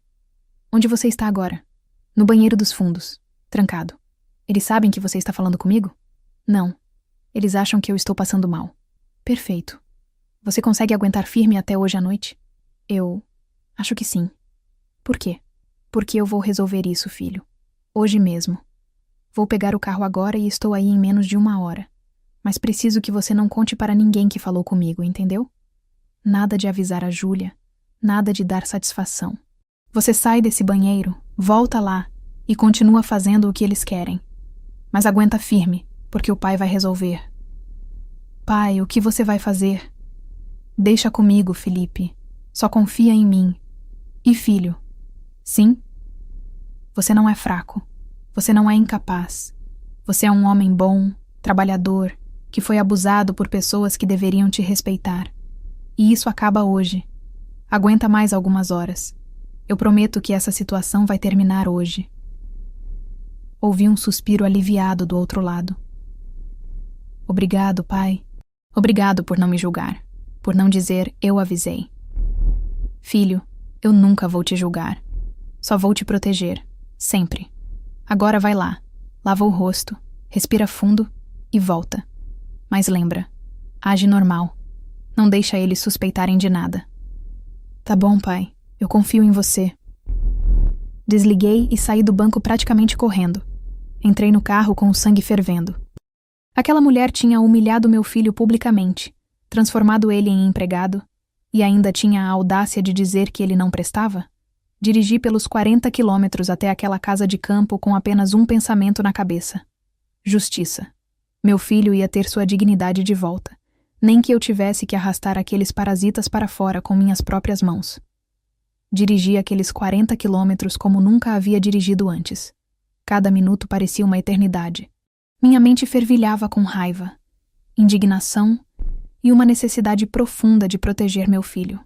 Onde você está agora? No banheiro dos fundos, trancado. Eles sabem que você está falando comigo? Não. Eles acham que eu estou passando mal. Perfeito. Você consegue aguentar firme até hoje à noite? Eu acho que sim. Por quê? Porque eu vou resolver isso, filho. Hoje mesmo. Vou pegar o carro agora e estou aí em menos de 1 hora. Mas preciso que você não conte para ninguém que falou comigo, entendeu? Nada de avisar a Júlia, nada de dar satisfação. Você sai desse banheiro, volta lá e continua fazendo o que eles querem. Mas aguenta firme, porque o pai vai resolver. Pai, o que você vai fazer? Deixa comigo, Felipe. Só confia em mim. E filho? Sim? Você não é fraco. Você não é incapaz. Você é um homem bom, trabalhador, que foi abusado por pessoas que deveriam te respeitar. E isso acaba hoje. Aguenta mais algumas horas. Eu prometo que essa situação vai terminar hoje. Ouvi um suspiro aliviado do outro lado. Obrigado, pai. Obrigado por não me julgar, por não dizer eu avisei. Filho, eu nunca vou te julgar. Só vou te proteger, sempre. Agora vai lá, lava o rosto, respira fundo e volta. Mas lembra, age normal. Não deixa eles suspeitarem de nada. Tá bom, pai. Eu confio em você. Desliguei e saí do banco praticamente correndo. Entrei no carro com o sangue fervendo. Aquela mulher tinha humilhado meu filho publicamente, transformado ele em empregado, e ainda tinha a audácia de dizer que ele não prestava? Dirigi pelos 40 quilômetros até aquela casa de campo com apenas um pensamento na cabeça. Justiça. Meu filho ia ter sua dignidade de volta, nem que eu tivesse que arrastar aqueles parasitas para fora com minhas próprias mãos. Dirigi aqueles 40 quilômetros como nunca havia dirigido antes. Cada minuto parecia uma eternidade. Minha mente fervilhava com raiva, indignação e uma necessidade profunda de proteger meu filho.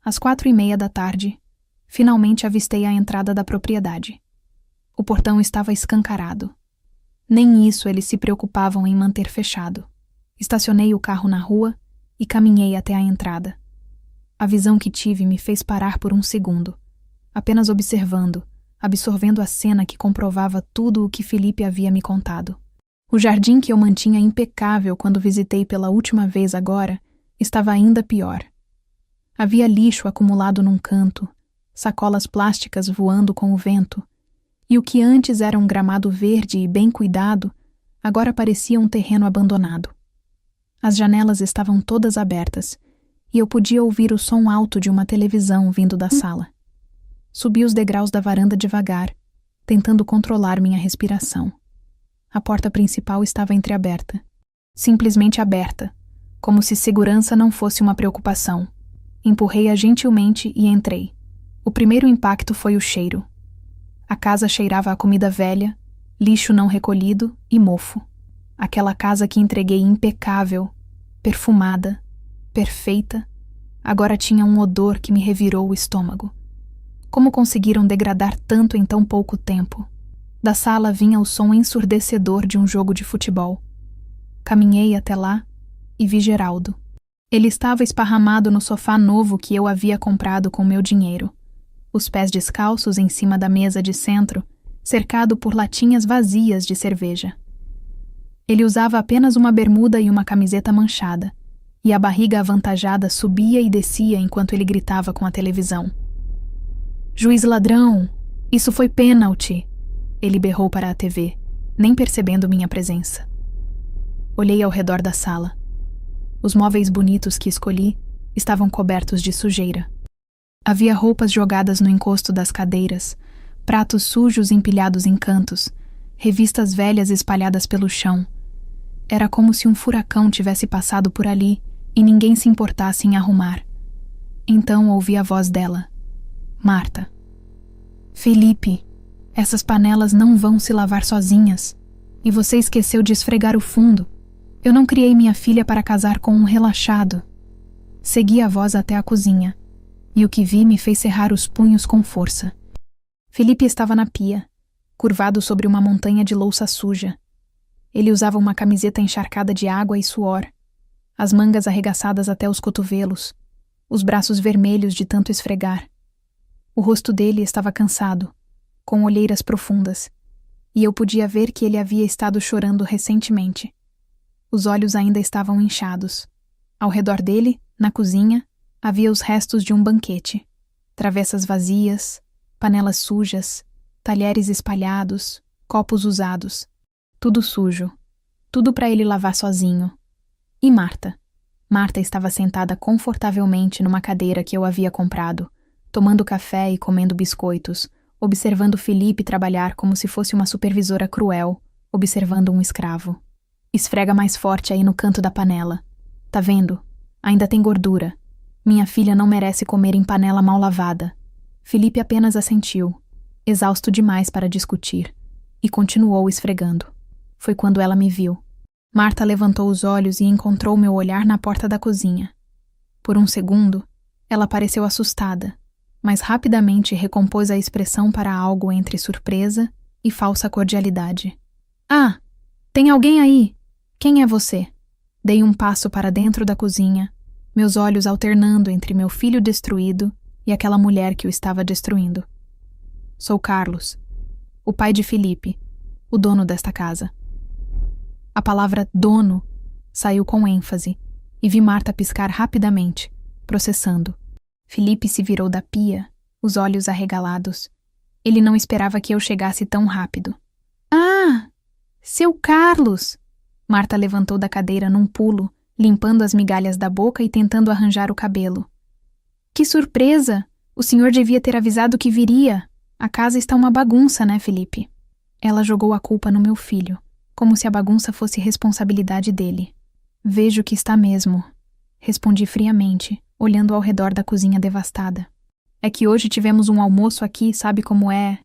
Às 4:30 da tarde, finalmente avistei a entrada da propriedade. O portão estava escancarado. Nem isso eles se preocupavam em manter fechado. Estacionei o carro na rua e caminhei até a entrada. A visão que tive me fez parar por um segundo, apenas observando, absorvendo a cena que comprovava tudo o que Felipe havia me contado. O jardim que eu mantinha impecável quando visitei pela última vez agora estava ainda pior. Havia lixo acumulado num canto, sacolas plásticas voando com o vento, e o que antes era um gramado verde e bem cuidado, agora parecia um terreno abandonado. As janelas estavam todas abertas, e eu podia ouvir o som alto de uma televisão vindo da sala. Subi os degraus da varanda devagar, tentando controlar minha respiração. A porta principal estava entreaberta. Simplesmente aberta, como se segurança não fosse uma preocupação. Empurrei-a gentilmente e entrei. O primeiro impacto foi o cheiro. A casa cheirava a comida velha, lixo não recolhido e mofo. Aquela casa que entreguei impecável, perfumada, perfeita, agora tinha um odor que me revirou o estômago. Como conseguiram degradar tanto em tão pouco tempo? Da sala vinha o som ensurdecedor de um jogo de futebol. Caminhei até lá e vi Geraldo. Ele estava esparramado no sofá novo que eu havia comprado com meu dinheiro, os pés descalços em cima da mesa de centro, cercado por latinhas vazias de cerveja. Ele usava apenas uma bermuda e uma camiseta manchada, e a barriga avantajada subia e descia enquanto ele gritava com a televisão. "Juiz ladrão! Isso foi pênalti!" Ele berrou para a TV, nem percebendo minha presença. Olhei ao redor da sala. Os móveis bonitos que escolhi estavam cobertos de sujeira. Havia roupas jogadas no encosto das cadeiras, pratos sujos empilhados em cantos, revistas velhas espalhadas pelo chão. Era como se um furacão tivesse passado por ali e ninguém se importasse em arrumar. Então ouvi a voz dela. Marta. "Felipe, essas panelas não vão se lavar sozinhas. E você esqueceu de esfregar o fundo. Eu não criei minha filha para casar com um relaxado." Segui a voz até a cozinha, e o que vi me fez cerrar os punhos com força. Felipe estava na pia, curvado sobre uma montanha de louça suja. Ele usava uma camiseta encharcada de água e suor, as mangas arregaçadas até os cotovelos, os braços vermelhos de tanto esfregar. O rosto dele estava cansado, com olheiras profundas, e eu podia ver que ele havia estado chorando recentemente. Os olhos ainda estavam inchados. Ao redor dele, na cozinha, havia os restos de um banquete. Travessas vazias, panelas sujas, talheres espalhados, copos usados. Tudo sujo. Tudo para ele lavar sozinho. E Marta? Marta estava sentada confortavelmente numa cadeira que eu havia comprado, tomando café e comendo biscoitos, observando Felipe trabalhar como se fosse uma supervisora cruel, observando um escravo. "Esfrega mais forte aí no canto da panela. Tá vendo? Ainda tem gordura. Minha filha não merece comer em panela mal lavada." Felipe apenas assentiu, exausto demais para discutir, e continuou esfregando. Foi quando ela me viu. Marta levantou os olhos e encontrou meu olhar na porta da cozinha. Por um segundo, ela pareceu assustada, mas rapidamente recompôs a expressão para algo entre surpresa e falsa cordialidade. "Ah, tem alguém aí? Quem é você?" Dei um passo para dentro da cozinha, meus olhos alternando entre meu filho destruído e aquela mulher que o estava destruindo. "Sou Carlos, o pai de Felipe, o dono desta casa." A palavra dono saiu com ênfase e vi Marta piscar rapidamente, processando. Felipe se virou da pia, os olhos arregalados. Ele não esperava que eu chegasse tão rápido. "Ah, seu Carlos!" Marta levantou da cadeira num pulo, limpando as migalhas da boca e tentando arranjar o cabelo. "Que surpresa! O senhor devia ter avisado que viria. A casa está uma bagunça, né, Felipe?" Ela jogou a culpa no meu filho, como se a bagunça fosse responsabilidade dele. "Vejo que está mesmo", respondi friamente, olhando ao redor da cozinha devastada. "É que hoje tivemos um almoço aqui, sabe como é?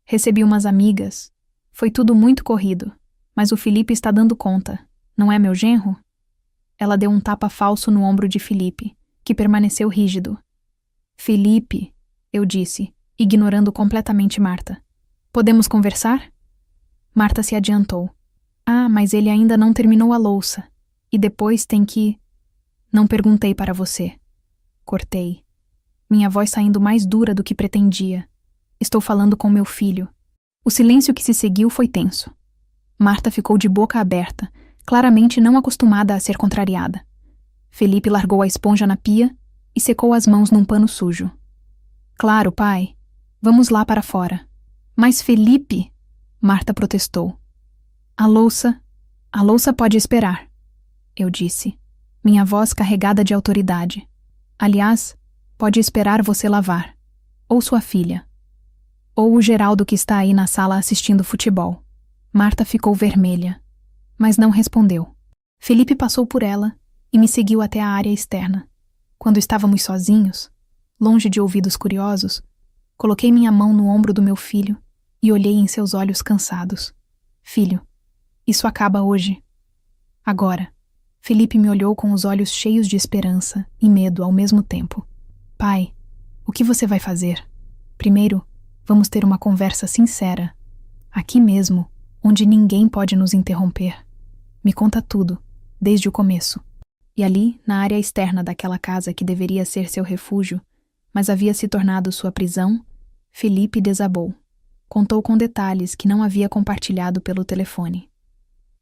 Recebi umas amigas. Foi tudo muito corrido, mas o Felipe está dando conta. Não é meu genro?" Ela deu um tapa falso no ombro de Felipe, que permaneceu rígido. "Felipe", eu disse, ignorando completamente Marta. "Podemos conversar?" Marta se adiantou. "Ah, mas ele ainda não terminou a louça. E depois tem que..." "Não perguntei para você." Cortei, minha voz saindo mais dura do que pretendia. "Estou falando com meu filho." O silêncio que se seguiu foi tenso. Marta ficou de boca aberta, claramente não acostumada a ser contrariada. Felipe largou a esponja na pia e secou as mãos num pano sujo. Claro, pai. Vamos lá para fora. Mas Felipe, Marta protestou. A louça pode esperar, eu disse, minha voz carregada de autoridade. Aliás, pode esperar você lavar. Ou sua filha. Ou o Geraldo que está aí na sala assistindo futebol. Marta ficou vermelha, mas não respondeu. Felipe passou por ela e me seguiu até a área externa. Quando estávamos sozinhos, longe de ouvidos curiosos, coloquei minha mão no ombro do meu filho e olhei em seus olhos cansados. Filho, isso acaba hoje. Agora. Felipe me olhou com os olhos cheios de esperança e medo ao mesmo tempo. Pai, o que você vai fazer? Primeiro, vamos ter uma conversa sincera. Aqui mesmo, onde ninguém pode nos interromper. Me conta tudo, desde o começo. E ali, na área externa daquela casa que deveria ser seu refúgio, mas havia se tornado sua prisão, Felipe desabou. Contou com detalhes que não havia compartilhado pelo telefone.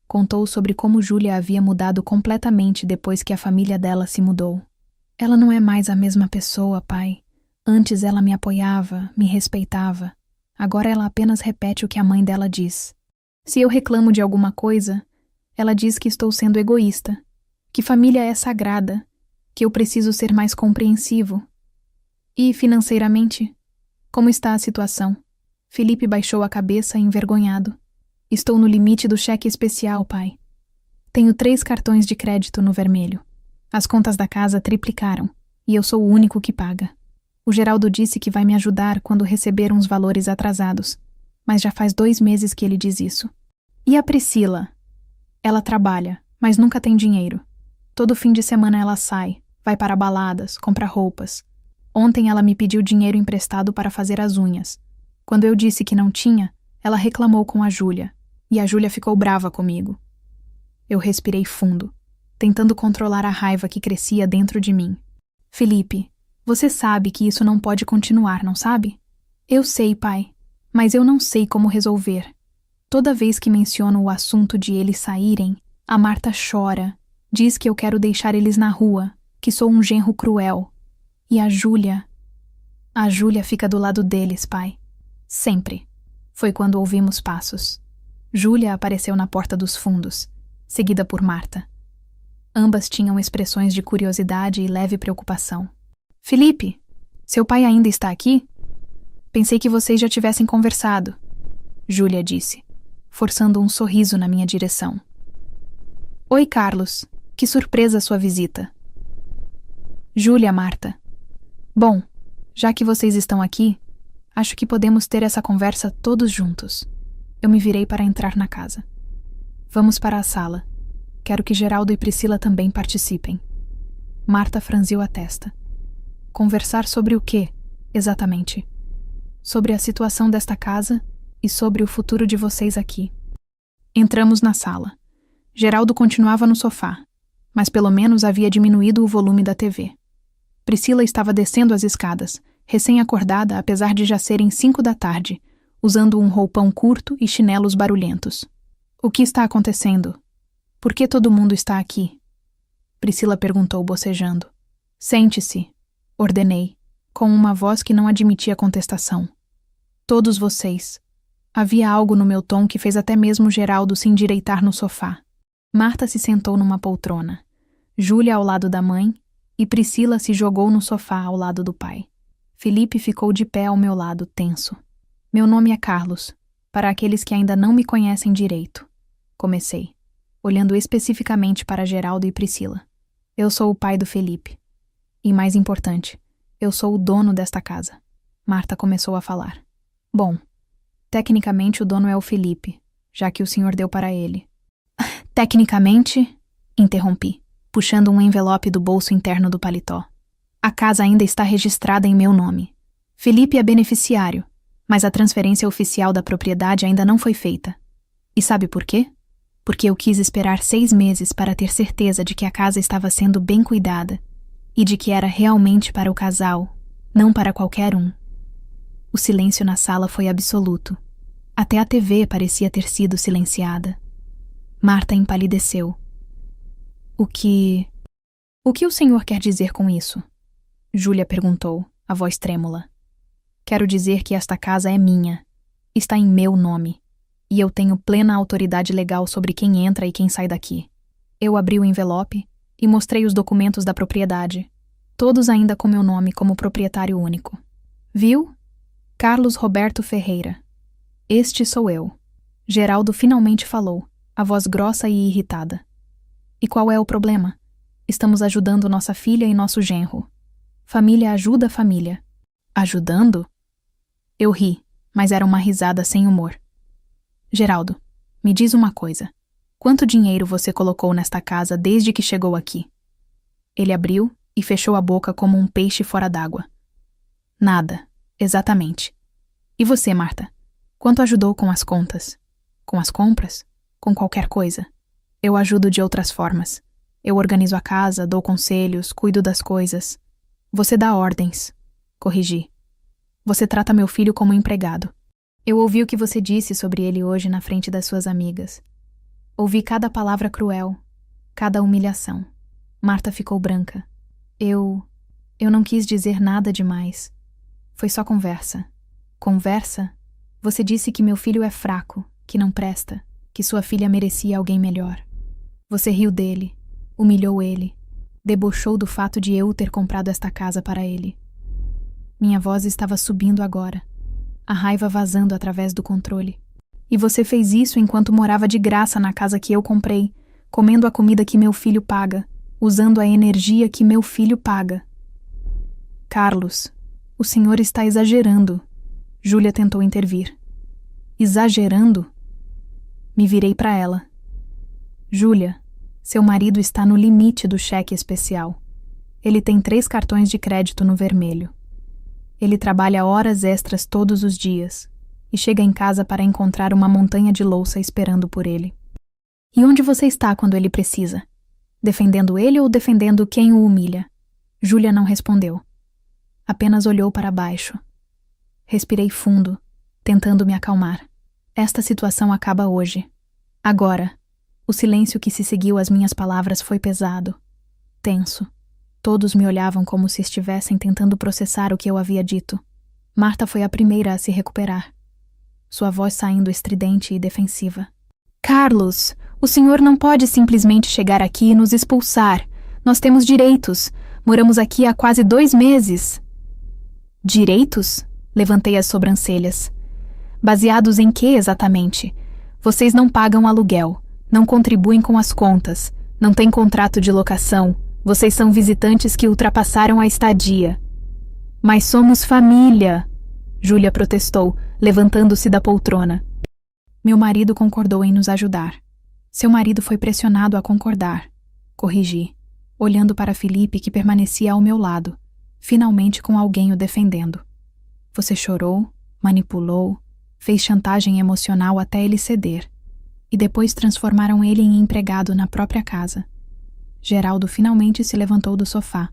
Contou sobre como Júlia havia mudado completamente depois que a família dela se mudou. Ela não é mais a mesma pessoa, pai. Antes ela me apoiava, me respeitava. Agora ela apenas repete o que a mãe dela diz. Se eu reclamo de alguma coisa, ela diz que estou sendo egoísta, que família é sagrada, que eu preciso ser mais compreensivo. E, financeiramente, como está a situação? Felipe baixou a cabeça envergonhado. Estou no limite do cheque especial, pai. Tenho 3 cartões de crédito no vermelho. As contas da casa triplicaram, e eu sou o único que paga. O Geraldo disse que vai me ajudar quando receber uns valores atrasados, mas já faz 2 meses que ele diz isso. E a Priscila? Ela trabalha, mas nunca tem dinheiro. Todo fim de semana ela sai, vai para baladas, compra roupas. Ontem ela me pediu dinheiro emprestado para fazer as unhas. Quando eu disse que não tinha, ela reclamou com a Júlia. E a Júlia ficou brava comigo. Eu respirei fundo, tentando controlar a raiva que crescia dentro de mim. Felipe, você sabe que isso não pode continuar, não sabe? Eu sei, pai, mas eu não sei como resolver. Toda vez que menciono o assunto de eles saírem, a Marta chora, diz que eu quero deixar eles na rua, que sou um genro cruel. E a Júlia fica do lado deles, pai. Sempre. Foi quando ouvimos passos. Júlia apareceu na porta dos fundos, seguida por Marta. Ambas tinham expressões de curiosidade e leve preocupação. Felipe, seu pai ainda está aqui? Pensei que vocês já tivessem conversado, Júlia disse, forçando um sorriso na minha direção. Oi, Carlos. Que surpresa sua visita. Júlia, Marta. Bom, já que vocês estão aqui, acho que podemos ter essa conversa todos juntos. Eu me virei para entrar na casa. Vamos para a sala. Quero que Geraldo e Priscila também participem. Marta franziu a testa. Conversar sobre o quê, exatamente? Sobre a situação desta casa e sobre o futuro de vocês aqui. Entramos na sala. Geraldo continuava no sofá, mas pelo menos havia diminuído o volume da TV. Priscila estava descendo as escadas, recém-acordada apesar de já serem 5 da tarde, usando um roupão curto e chinelos barulhentos. O que está acontecendo? Por que todo mundo está aqui? Priscila perguntou bocejando. Sente-se, ordenei, com uma voz que não admitia contestação. Todos vocês. Havia algo no meu tom que fez até mesmo Geraldo se endireitar no sofá. Marta se sentou numa poltrona, Júlia ao lado da mãe e Priscila se jogou no sofá ao lado do pai. Felipe ficou de pé ao meu lado, tenso. Meu nome é Carlos, para aqueles que ainda não me conhecem direito. Comecei, olhando especificamente para Geraldo e Priscila. Eu sou o pai do Felipe. E mais importante, eu sou o dono desta casa. Marta começou a falar. Bom, tecnicamente o dono é o Felipe, já que o senhor deu para ele. Tecnicamente, interrompi, puxando um envelope do bolso interno do paletó. A casa ainda está registrada em meu nome. Felipe é beneficiário, mas a transferência oficial da propriedade ainda não foi feita. E sabe por quê? Porque eu quis esperar 6 meses para ter certeza de que a casa estava sendo bem cuidada e de que era realmente para o casal, não para qualquer um. O silêncio na sala foi absoluto. Até a TV parecia ter sido silenciada. Marta empalideceu. O que o senhor quer dizer com isso? Júlia perguntou, a voz trêmula. Quero dizer que esta casa é minha. Está em meu nome. E eu tenho plena autoridade legal sobre quem entra e quem sai daqui. Eu abri o envelope e mostrei os documentos da propriedade, todos ainda com meu nome como proprietário único. Viu? Carlos Roberto Ferreira. Este sou eu. Geraldo finalmente falou, a voz grossa e irritada. E qual é o problema? Estamos ajudando nossa filha e nosso genro. Família ajuda a família. Ajudando? Eu ri, mas era uma risada sem humor. Geraldo, me diz uma coisa. Quanto dinheiro você colocou nesta casa desde que chegou aqui? Ele abriu e fechou a boca como um peixe fora d'água. Nada, exatamente. E você, Marta? Quanto ajudou com as contas? Com as compras? Com qualquer coisa? Eu ajudo de outras formas. Eu organizo a casa, dou conselhos, cuido das coisas. Você dá ordens. Corrigi. Você trata meu filho como empregado. Eu ouvi o que você disse sobre ele hoje na frente das suas amigas. Ouvi cada palavra cruel, cada humilhação. Marta ficou branca. Eu não quis dizer nada demais. Foi só conversa. Conversa? Você disse que meu filho é fraco, que não presta, que sua filha merecia alguém melhor. Você riu dele, humilhou ele, debochou do fato de eu ter comprado esta casa para ele. Minha voz estava subindo agora, a raiva vazando através do controle. E você fez isso enquanto morava de graça na casa que eu comprei, comendo a comida que meu filho paga, usando a energia que meu filho paga. Carlos, o senhor está exagerando. Júlia tentou intervir. Exagerando? Me virei para ela. Júlia, seu marido está no limite do cheque especial. Ele tem 3 cartões de crédito no vermelho. Ele trabalha horas extras todos os dias e chega em casa para encontrar uma montanha de louça esperando por ele. E onde você está quando ele precisa? Defendendo ele ou defendendo quem o humilha? Júlia não respondeu. Apenas olhou para baixo. Respirei fundo, tentando me acalmar. Esta situação acaba hoje. Agora. O silêncio que se seguiu às minhas palavras foi pesado, tenso. Todos me olhavam como se estivessem tentando processar o que eu havia dito. Marta foi a primeira a se recuperar, sua voz saindo estridente e defensiva. Carlos, o senhor não pode simplesmente chegar aqui e nos expulsar. Nós temos direitos. Moramos aqui há quase 2 meses. Direitos? Levantei as sobrancelhas. Baseados em quê exatamente? Vocês não pagam aluguel, não contribuem com as contas, não têm contrato de locação. Vocês são visitantes que ultrapassaram a estadia. Mas somos família, Júlia protestou, levantando-se da poltrona. Meu marido concordou em nos ajudar. Seu marido foi pressionado a concordar. Corrigi, olhando para Felipe que permanecia ao meu lado, finalmente com alguém o defendendo. Você chorou, manipulou, fez chantagem emocional até ele ceder. E depois transformaram ele em empregado na própria casa. Geraldo finalmente se levantou do sofá,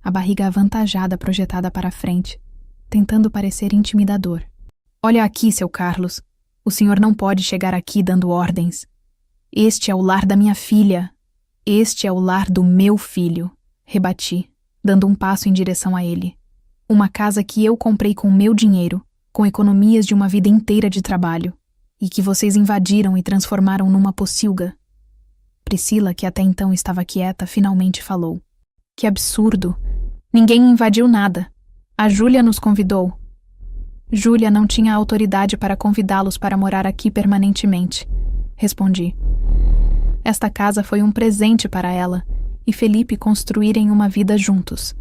a barriga avantajada projetada para a frente, tentando parecer intimidador. Olha aqui, seu Carlos. O senhor não pode chegar aqui dando ordens. Este é o lar da minha filha. Este é o lar do meu filho, rebati, dando um passo em direção a ele. Uma casa que eu comprei com meu dinheiro, com economias de uma vida inteira de trabalho, e que vocês invadiram e transformaram numa pocilga. Priscila, que até então estava quieta, finalmente falou. Que absurdo! Ninguém invadiu nada. A Júlia nos convidou. Júlia não tinha autoridade para convidá-los para morar aqui permanentemente, respondi. Esta casa foi um presente para ela e Felipe construírem uma vida juntos,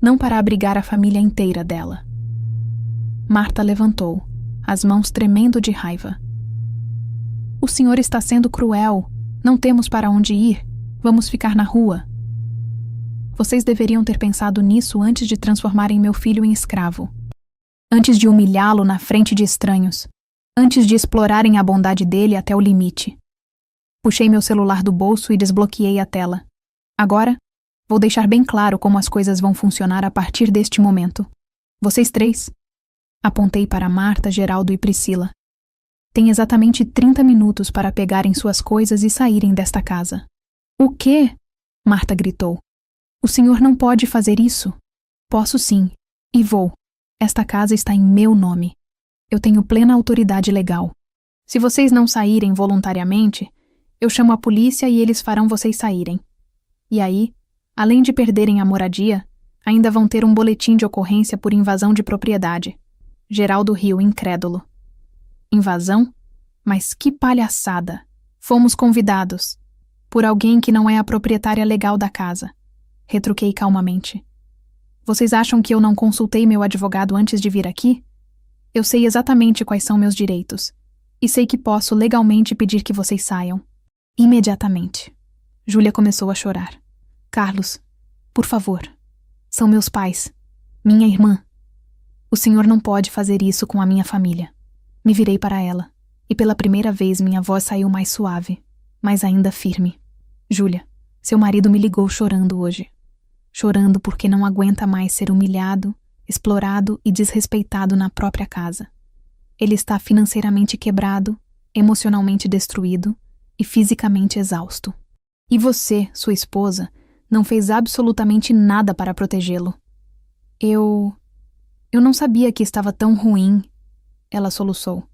não para abrigar a família inteira dela. Marta levantou, as mãos tremendo de raiva. O senhor está sendo cruel. Não temos para onde ir. Vamos ficar na rua. Vocês deveriam ter pensado nisso antes de transformarem meu filho em escravo. Antes de humilhá-lo na frente de estranhos. Antes de explorarem a bondade dele até o limite. Puxei meu celular do bolso e desbloqueei a tela. Agora, vou deixar bem claro como as coisas vão funcionar a partir deste momento. Vocês 3. Apontei para Marta, Geraldo e Priscila. Tem exatamente 30 minutos para pegarem suas coisas e saírem desta casa. O quê? Marta gritou. O senhor não pode fazer isso. Posso sim, e vou. Esta casa está em meu nome. Eu tenho plena autoridade legal. Se vocês não saírem voluntariamente, eu chamo a polícia e eles farão vocês saírem. E aí, além de perderem a moradia, ainda vão ter um boletim de ocorrência por invasão de propriedade. Geraldo riu, incrédulo. Invasão? Mas que palhaçada! Fomos convidados. Por alguém que não é a proprietária legal da casa. Retruquei calmamente. Vocês acham que eu não consultei meu advogado antes de vir aqui? Eu sei exatamente quais são meus direitos. E sei que posso legalmente pedir que vocês saiam. Imediatamente. Júlia começou a chorar. Carlos, por favor. São meus pais. Minha irmã. O senhor não pode fazer isso com a minha família. Me virei para ela. E pela primeira vez minha voz saiu mais suave, mas ainda firme. Júlia, seu marido me ligou chorando hoje. Chorando porque não aguenta mais ser humilhado, explorado e desrespeitado na própria casa. Ele está financeiramente quebrado, emocionalmente destruído e fisicamente exausto. E você, sua esposa, não fez absolutamente nada para protegê-lo. Eu não sabia que estava tão ruim, ela soluçou.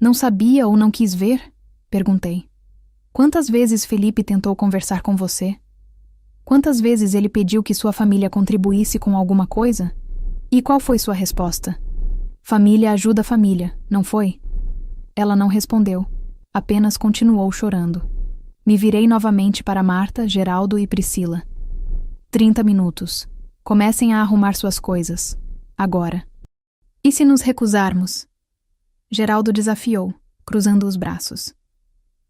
Não sabia ou não quis ver? Perguntei. Quantas vezes Felipe tentou conversar com você? Quantas vezes ele pediu que sua família contribuísse com alguma coisa? E qual foi sua resposta? Família ajuda família, não foi? Ela não respondeu, apenas continuou chorando. Me virei novamente para Marta, Geraldo e Priscila. 30 minutos. Comecem a arrumar suas coisas. Agora. E se nos recusarmos? Geraldo desafiou, cruzando os braços.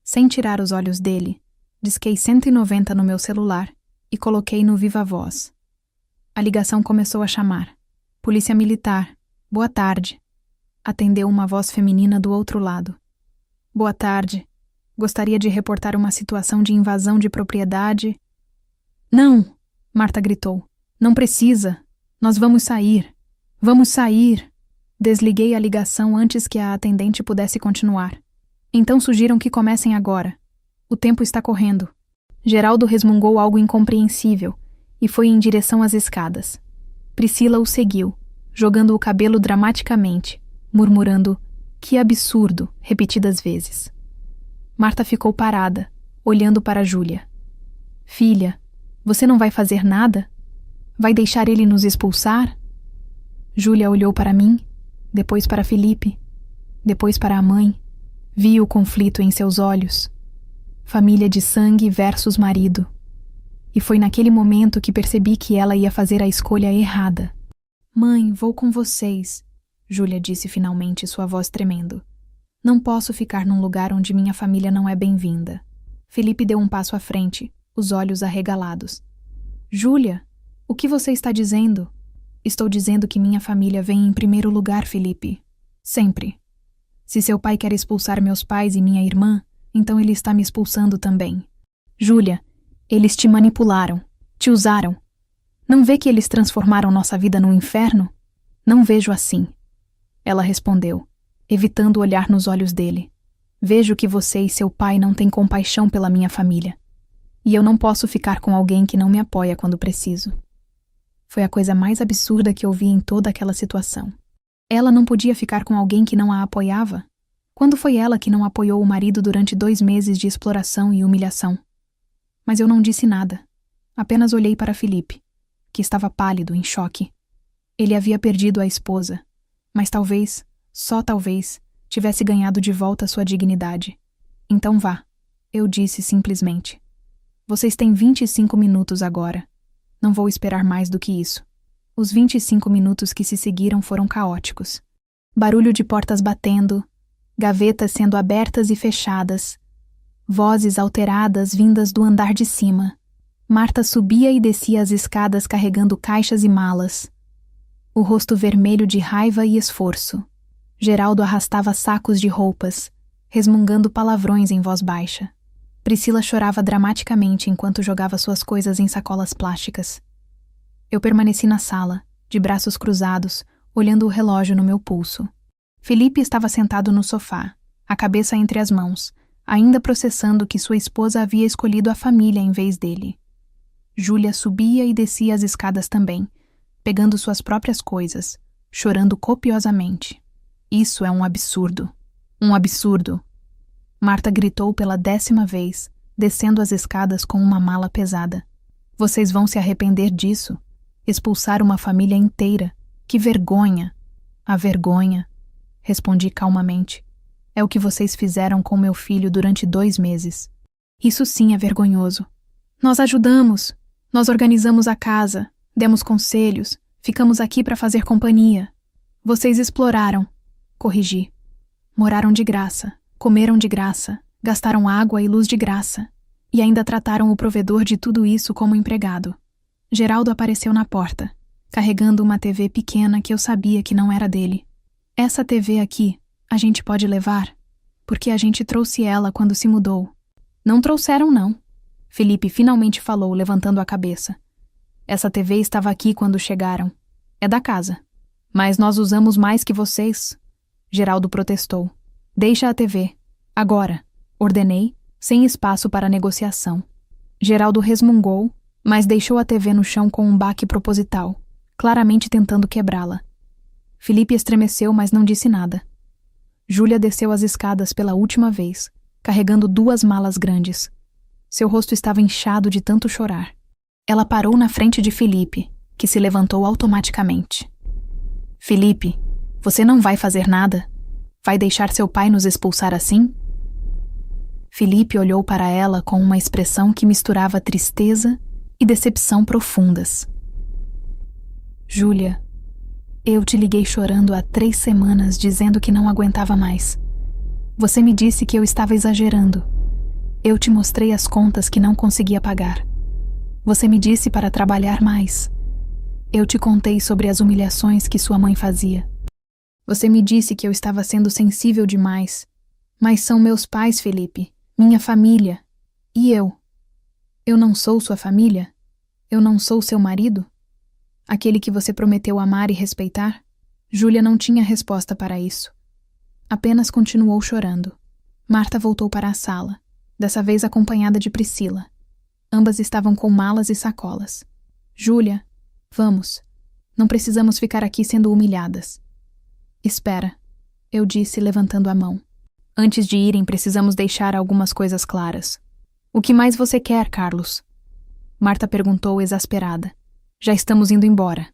Sem tirar os olhos dele, disquei 190 no meu celular e coloquei no viva voz. A ligação começou a chamar. Polícia Militar. Boa tarde. Atendeu uma voz feminina do outro lado. Boa tarde. Gostaria de reportar uma situação de invasão de propriedade. Não! Marta gritou. Não precisa. Nós vamos sair. Vamos sair. Desliguei a ligação antes que a atendente pudesse continuar. Então sugiram que comecem agora. O tempo está correndo. Geraldo resmungou algo incompreensível e foi em direção às escadas. Priscila o seguiu, jogando o cabelo dramaticamente, murmurando "que absurdo" repetidas vezes. Marta ficou parada, olhando para Júlia. Filha, você não vai fazer nada? Vai deixar ele nos expulsar? Júlia olhou para mim, depois para Felipe, depois para a mãe. Vi o conflito em seus olhos. Família de sangue versus marido. E foi naquele momento que percebi que ela ia fazer a escolha errada. Mãe, vou com vocês, Júlia disse finalmente, sua voz tremendo. Não posso ficar num lugar onde minha família não é bem-vinda. Felipe deu um passo à frente, os olhos arregalados. Júlia, o que você está dizendo? Estou dizendo que minha família vem em primeiro lugar, Felipe. Sempre. Se seu pai quer expulsar meus pais e minha irmã, então ele está me expulsando também. Júlia, eles te manipularam, te usaram. Não vê que eles transformaram nossa vida num inferno? Não vejo assim. Ela respondeu, evitando olhar nos olhos dele. Vejo que você e seu pai não têm compaixão pela minha família. E eu não posso ficar com alguém que não me apoia quando preciso. Foi a coisa mais absurda que ouvi em toda aquela situação. Ela não podia ficar com alguém que não a apoiava? Quando foi ela que não apoiou o marido durante 2 meses de exploração e humilhação? Mas eu não disse nada. Apenas olhei para Felipe, que estava pálido, em choque. Ele havia perdido a esposa, mas talvez, só talvez, tivesse ganhado de volta sua dignidade. Então vá, eu disse simplesmente. Vocês têm 25 minutos agora. Não vou esperar mais do que isso. Os 25 minutos que se seguiram foram caóticos. Barulho de portas batendo, gavetas sendo abertas e fechadas, vozes alteradas vindas do andar de cima. Marta subia e descia as escadas carregando caixas e malas. O rosto vermelho de raiva e esforço. Geraldo arrastava sacos de roupas, resmungando palavrões em voz baixa. Priscila chorava dramaticamente enquanto jogava suas coisas em sacolas plásticas. Eu permaneci na sala, de braços cruzados, olhando o relógio no meu pulso. Felipe estava sentado no sofá, a cabeça entre as mãos, ainda processando que sua esposa havia escolhido a família em vez dele. Júlia subia e descia as escadas também, pegando suas próprias coisas, chorando copiosamente. Isso é um absurdo. Um absurdo. Marta gritou pela 10ª vez, descendo as escadas com uma mala pesada. Vocês vão se arrepender disso. Expulsar uma família inteira. Que vergonha! A vergonha, respondi calmamente, é o que vocês fizeram com meu filho durante 2 meses. Isso sim é vergonhoso. Nós ajudamos. Nós organizamos a casa, demos conselhos, ficamos aqui para fazer companhia. Vocês exploraram, corrigi. Moraram de graça, comeram de graça, gastaram água e luz de graça, e ainda trataram o provedor de tudo isso como empregado. Geraldo apareceu na porta, carregando uma TV pequena que eu sabia que não era dele. Essa TV aqui, a gente pode levar? Porque a gente trouxe ela quando se mudou. Não trouxeram, não. Felipe finalmente falou, levantando a cabeça. Essa TV estava aqui quando chegaram. É da casa. Mas nós usamos mais que vocês. Geraldo protestou. Deixa a TV. Agora. Ordenei, sem espaço para negociação. Geraldo resmungou, mas deixou a TV no chão com um baque proposital, claramente tentando quebrá-la. Felipe estremeceu, mas não disse nada. Júlia desceu as escadas pela última vez, carregando 2 malas grandes. Seu rosto estava inchado de tanto chorar. Ela parou na frente de Felipe, que se levantou automaticamente. Felipe, você não vai fazer nada? Vai deixar seu pai nos expulsar assim? Felipe olhou para ela com uma expressão que misturava tristeza e decepção profundas. Júlia, eu te liguei chorando há 3 semanas dizendo que não aguentava mais. Você me disse que eu estava exagerando. Eu te mostrei as contas que não conseguia pagar. Você me disse para trabalhar mais. Eu te contei sobre as humilhações que sua mãe fazia. Você me disse que eu estava sendo sensível demais. Mas são meus pais, Felipe, minha família. E eu? Eu não sou sua família? Eu não sou seu marido? Aquele que você prometeu amar e respeitar? Júlia não tinha resposta para isso. Apenas continuou chorando. Marta voltou para a sala, dessa vez acompanhada de Priscila. Ambas estavam com malas e sacolas. Júlia, vamos. Não precisamos ficar aqui sendo humilhadas. Espera, eu disse levantando a mão. Antes de irem, precisamos deixar algumas coisas claras. O que mais você quer, Carlos? Marta perguntou exasperada. Já estamos indo embora.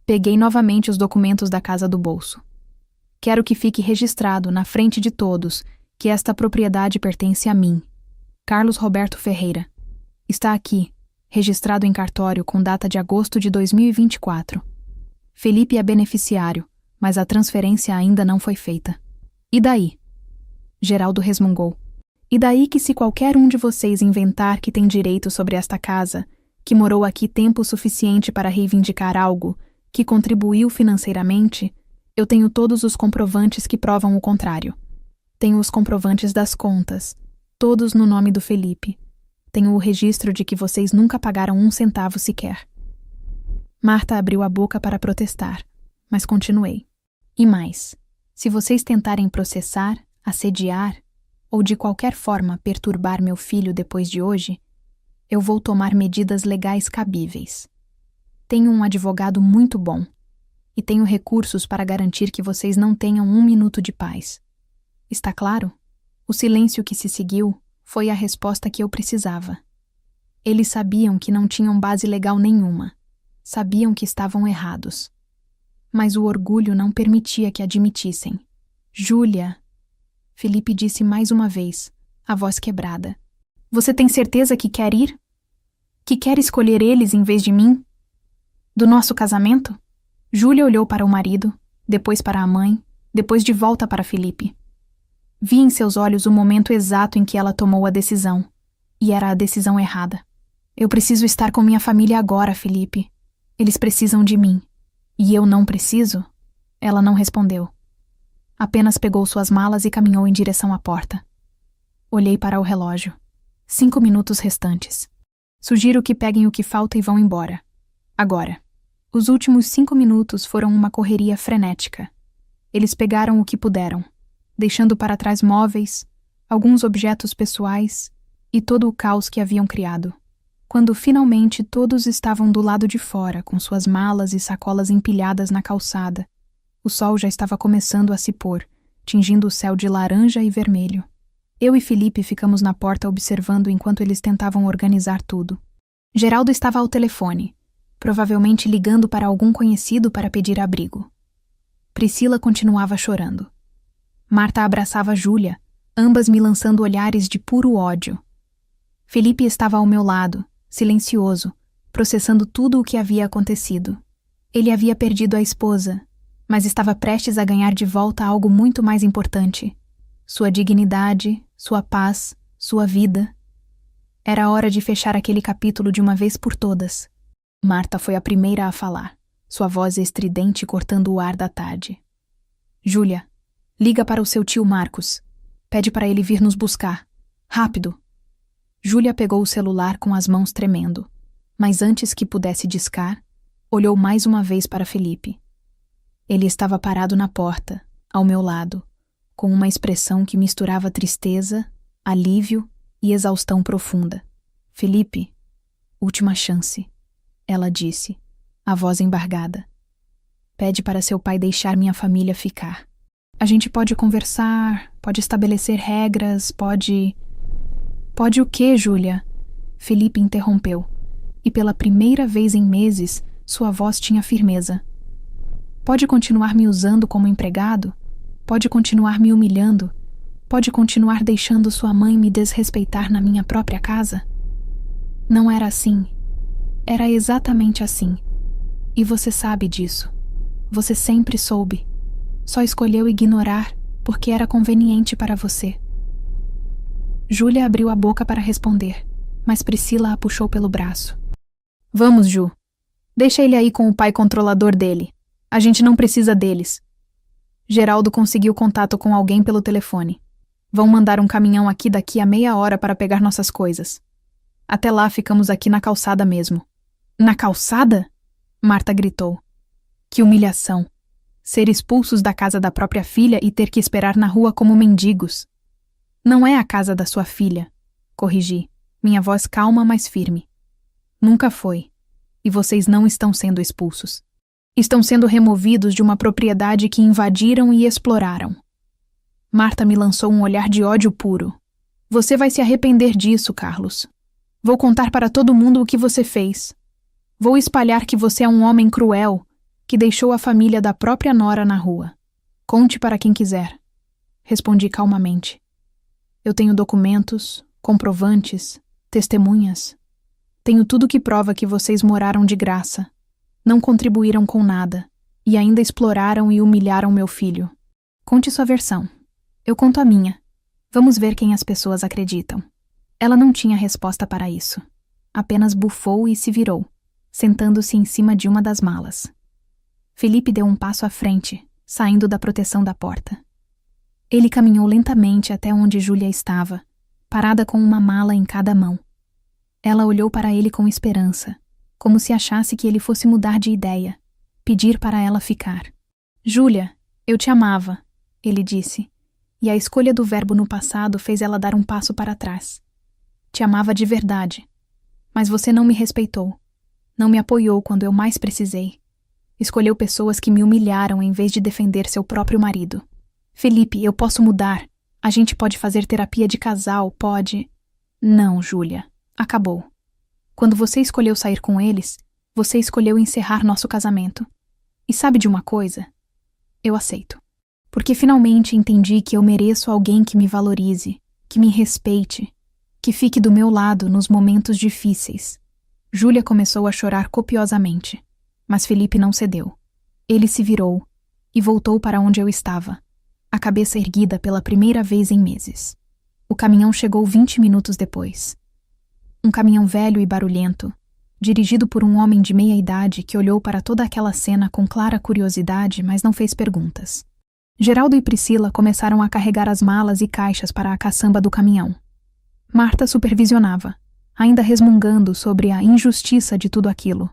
Peguei novamente os documentos da casa do bolso. Quero que fique registrado na frente de todos que esta propriedade pertence a mim. Carlos Roberto Ferreira. Está aqui, registrado em cartório com data de agosto de 2024. Felipe é beneficiário, mas a transferência ainda não foi feita. E daí? Geraldo resmungou. E daí que se qualquer um de vocês inventar que tem direito sobre esta casa, que morou aqui tempo suficiente para reivindicar algo, que contribuiu financeiramente, eu tenho todos os comprovantes que provam o contrário. Tenho os comprovantes das contas, todos no nome do Felipe. Tenho o registro de que vocês nunca pagaram 1 centavo sequer. Marta abriu a boca para protestar, mas continuei. E mais, se vocês tentarem processar, assediar ou de qualquer forma perturbar meu filho depois de hoje, eu vou tomar medidas legais cabíveis. Tenho um advogado muito bom e tenho recursos para garantir que vocês não tenham 1 minuto de paz. Está claro? O silêncio que se seguiu foi a resposta que eu precisava. Eles sabiam que não tinham base legal nenhuma. Sabiam que estavam errados. Mas o orgulho não permitia que admitissem. Júlia, Felipe disse mais uma vez, a voz quebrada. Você tem certeza que quer ir? Que quer escolher eles em vez de mim? Do nosso casamento? Júlia olhou para o marido, depois para a mãe, depois de volta para Felipe. Vi em seus olhos o momento exato em que ela tomou a decisão. E era a decisão errada. Eu preciso estar com minha família agora, Felipe. Eles precisam de mim. E eu não preciso? Ela não respondeu. Apenas pegou suas malas e caminhou em direção à porta. Olhei para o relógio. 5 minutos restantes. Sugiro que peguem o que falta e vão embora. Agora. Os últimos 5 minutos foram uma correria frenética. Eles pegaram o que puderam. deixando para trás móveis, alguns objetos pessoais e todo o caos que haviam criado. Quando finalmente todos estavam do lado de fora, com suas malas e sacolas empilhadas na calçada, o sol já estava começando a se pôr, tingindo o céu de laranja e vermelho. Eu e Felipe ficamos na porta observando enquanto eles tentavam organizar tudo. Geraldo estava ao telefone, provavelmente ligando para algum conhecido para pedir abrigo. Priscila continuava chorando. Marta abraçava Júlia, ambas me lançando olhares de puro ódio. Felipe estava ao meu lado, silencioso, processando tudo o que havia acontecido. Ele havia perdido a esposa, mas estava prestes a ganhar de volta algo muito mais importante: sua dignidade, sua paz, sua vida. Era hora de fechar aquele capítulo de uma vez por todas. Marta foi a primeira a falar, sua voz estridente cortando o ar da tarde. Júlia, liga para o seu tio Marcos. Pede para ele vir nos buscar. Rápido! Júlia pegou o celular com as mãos tremendo, mas antes que pudesse discar, olhou mais uma vez para Felipe. Ele estava parado na porta, ao meu lado, com uma expressão que misturava tristeza, alívio e exaustão profunda. Felipe, última chance, ela disse, a voz embargada. Pede para seu pai deixar minha família ficar. A gente pode conversar, pode estabelecer regras, pode... Pode o quê, Júlia? Felipe interrompeu, e pela primeira vez em meses, sua voz tinha firmeza. Pode continuar me usando como empregado? Pode continuar me humilhando? Pode continuar deixando sua mãe me desrespeitar na minha própria casa? Não era assim. Era exatamente assim. E você sabe disso. Você sempre soube. Só escolheu ignorar porque era conveniente para você. Júlia abriu a boca para responder, mas Priscila a puxou pelo braço. Vamos, Ju. Deixa ele aí com o pai controlador dele. A gente não precisa deles. Geraldo conseguiu contato com alguém pelo telefone. Vão mandar um caminhão aqui daqui a meia hora para pegar nossas coisas. Até lá ficamos aqui na calçada mesmo. Na calçada? Marta gritou. Que humilhação. Ser expulsos da casa da própria filha e ter que esperar na rua como mendigos. Não é a casa da sua filha, corrigi, minha voz calma, mas firme. Nunca foi. E vocês não estão sendo expulsos. Estão sendo removidos de uma propriedade que invadiram e exploraram. Marta me lançou um olhar de ódio puro. Você vai se arrepender disso, Carlos. Vou contar para todo mundo o que você fez. Vou espalhar que você é um homem cruel, que deixou a família da própria nora na rua. Conte para quem quiser. Respondi calmamente. Eu tenho documentos, comprovantes, testemunhas. Tenho tudo que prova que vocês moraram de graça. Não contribuíram com nada. E ainda exploraram e humilharam meu filho. Conte sua versão. Eu conto a minha. Vamos ver quem as pessoas acreditam. Ela não tinha resposta para isso. Apenas bufou e se virou, sentando-se em cima de uma das malas. Felipe deu um passo à frente, saindo da proteção da porta. Ele caminhou lentamente até onde Júlia estava, parada com uma mala em cada mão. Ela olhou para ele com esperança, como se achasse que ele fosse mudar de ideia, pedir para ela ficar. Júlia, eu te amava, ele disse, e a escolha do verbo no passado fez ela dar um passo para trás. Te amava de verdade, mas você não me respeitou, não me apoiou quando eu mais precisei. Escolheu pessoas que me humilharam em vez de defender seu próprio marido. Felipe, eu posso mudar. A gente pode fazer terapia de casal, pode... Não, Júlia. Acabou. Quando você escolheu sair com eles, você escolheu encerrar nosso casamento. E sabe de uma coisa? Eu aceito. Porque finalmente entendi que eu mereço alguém que me valorize, que me respeite, que fique do meu lado nos momentos difíceis. Júlia começou a chorar copiosamente, mas Felipe não cedeu. Ele se virou e voltou para onde eu estava, a cabeça erguida pela primeira vez em meses. O caminhão chegou 20 minutos depois. Um caminhão velho e barulhento, dirigido por um homem de meia idade que olhou para toda aquela cena com clara curiosidade, mas não fez perguntas. Geraldo e Priscila começaram a carregar as malas e caixas para a caçamba do caminhão. Marta supervisionava, ainda resmungando sobre a injustiça de tudo aquilo.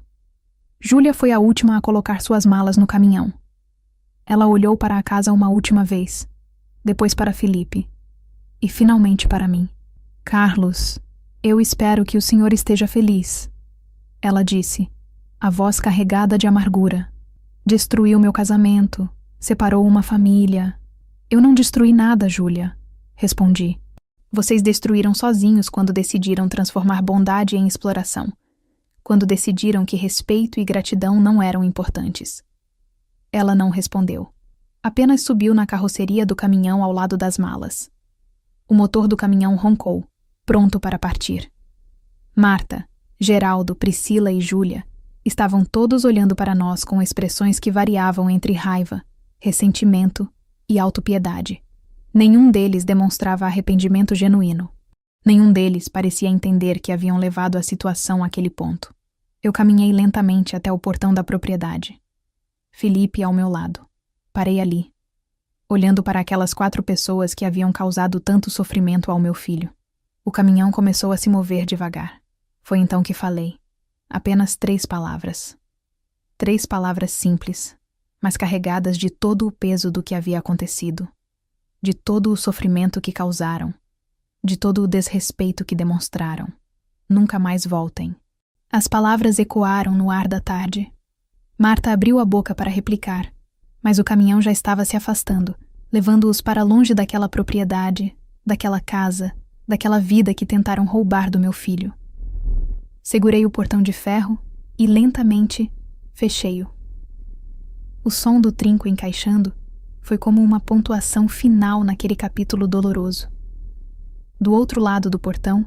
Júlia foi a última a colocar suas malas no caminhão. Ela olhou para a casa uma última vez. depois para Felipe e finalmente para mim. Carlos, eu espero que o senhor esteja feliz, ela disse, a voz carregada de amargura. Destruiu meu casamento, separou uma família. Eu não destruí nada, Júlia, respondi. Vocês destruíram sozinhos quando decidiram transformar bondade em exploração, quando decidiram que respeito e gratidão não eram importantes. Ela não respondeu. Apenas subiu na carroceria do caminhão ao lado das malas. O motor do caminhão roncou, pronto para partir. Marta, Geraldo, Priscila e Júlia estavam todos olhando para nós com expressões que variavam entre raiva, ressentimento e autopiedade. Nenhum deles demonstrava arrependimento genuíno. Nenhum deles parecia entender que haviam levado a situação àquele ponto. Eu caminhei lentamente até o portão da propriedade. Felipe ao meu lado. Parei ali, olhando para aquelas 4 pessoas que haviam causado tanto sofrimento ao meu filho. O caminhão começou a se mover devagar. Foi então que falei. Apenas 3 palavras. 3 palavras simples, mas carregadas de todo o peso do que havia acontecido, de todo o sofrimento que causaram, de todo o desrespeito que demonstraram. Nunca mais voltem. As palavras ecoaram no ar da tarde. Marta abriu a boca para replicar, mas o caminhão já estava se afastando, levando-os para longe daquela propriedade, daquela casa, daquela vida que tentaram roubar do meu filho. Segurei o portão de ferro e, lentamente, fechei-o. O som do trinco encaixando foi como uma pontuação final naquele capítulo doloroso. Do outro lado do portão,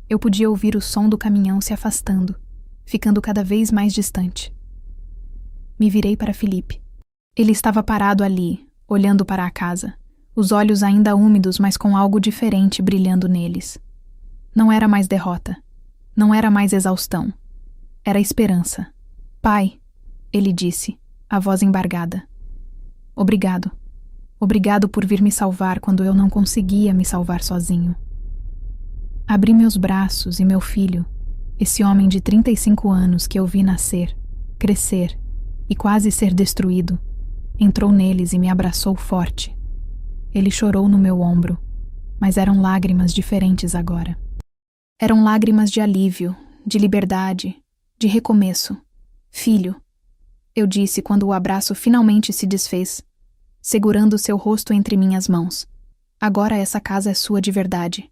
eu podia ouvir o som do caminhão se afastando, ficando cada vez mais distante. Me virei para Felipe. Ele estava parado ali, olhando para a casa, os olhos ainda úmidos, mas com algo diferente brilhando neles. Não era mais derrota. Não era mais exaustão. Era esperança. Pai, ele disse, a voz embargada. Obrigado. Obrigado por vir me salvar quando eu não conseguia me salvar sozinho. Abri meus braços e meu filho, esse homem de 35 anos que eu vi nascer, crescer e quase ser destruído, entrou neles e me abraçou forte. Ele chorou no meu ombro, mas eram lágrimas diferentes agora. Eram lágrimas de alívio, de liberdade, de recomeço. Filho, eu disse quando o abraço finalmente se desfez, segurando seu rosto entre minhas mãos. Agora essa casa é sua de verdade.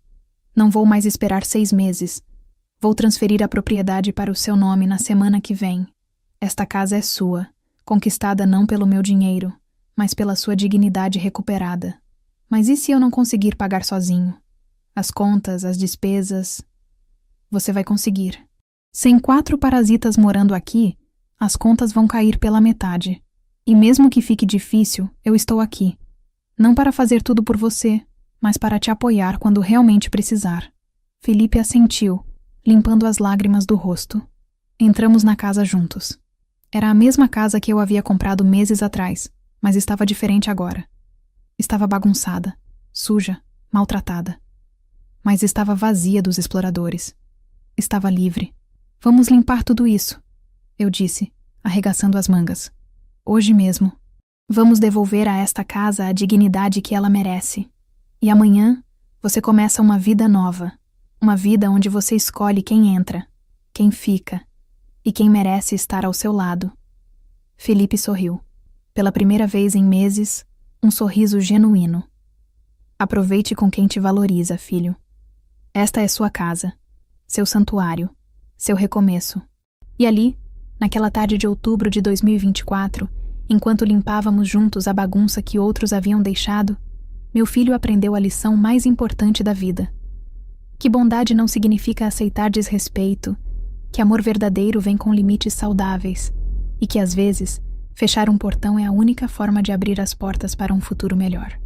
Não vou mais esperar 6 meses. Vou transferir a propriedade para o seu nome na semana que vem. Esta casa é sua, conquistada não pelo meu dinheiro, mas pela sua dignidade recuperada. Mas e se eu não conseguir pagar sozinho? As contas, as despesas... Você vai conseguir. Sem 4 parasitas morando aqui, as contas vão cair pela metade. E mesmo que fique difícil, eu estou aqui. Não para fazer tudo por você, mas para te apoiar quando realmente precisar. Felipe assentiu, limpando as lágrimas do rosto. Entramos na casa juntos. Era a mesma casa que eu havia comprado meses atrás, mas estava diferente agora. Estava bagunçada, suja, maltratada. Mas estava vazia dos exploradores. Estava livre. Vamos limpar tudo isso, eu disse, arregaçando as mangas. Hoje mesmo. Vamos devolver a esta casa a dignidade que ela merece. E amanhã, você começa uma vida nova. Uma vida onde você escolhe quem entra, quem fica e quem merece estar ao seu lado. Felipe sorriu. Pela primeira vez em meses, um sorriso genuíno. Aproveite com quem te valoriza, filho. Esta é sua casa. Seu santuário, seu recomeço. E ali, naquela tarde de outubro de 2024, enquanto limpávamos juntos a bagunça que outros haviam deixado, meu filho aprendeu a lição mais importante da vida. Que bondade não significa aceitar desrespeito, que amor verdadeiro vem com limites saudáveis, e que às vezes, fechar um portão é a única forma de abrir as portas para um futuro melhor.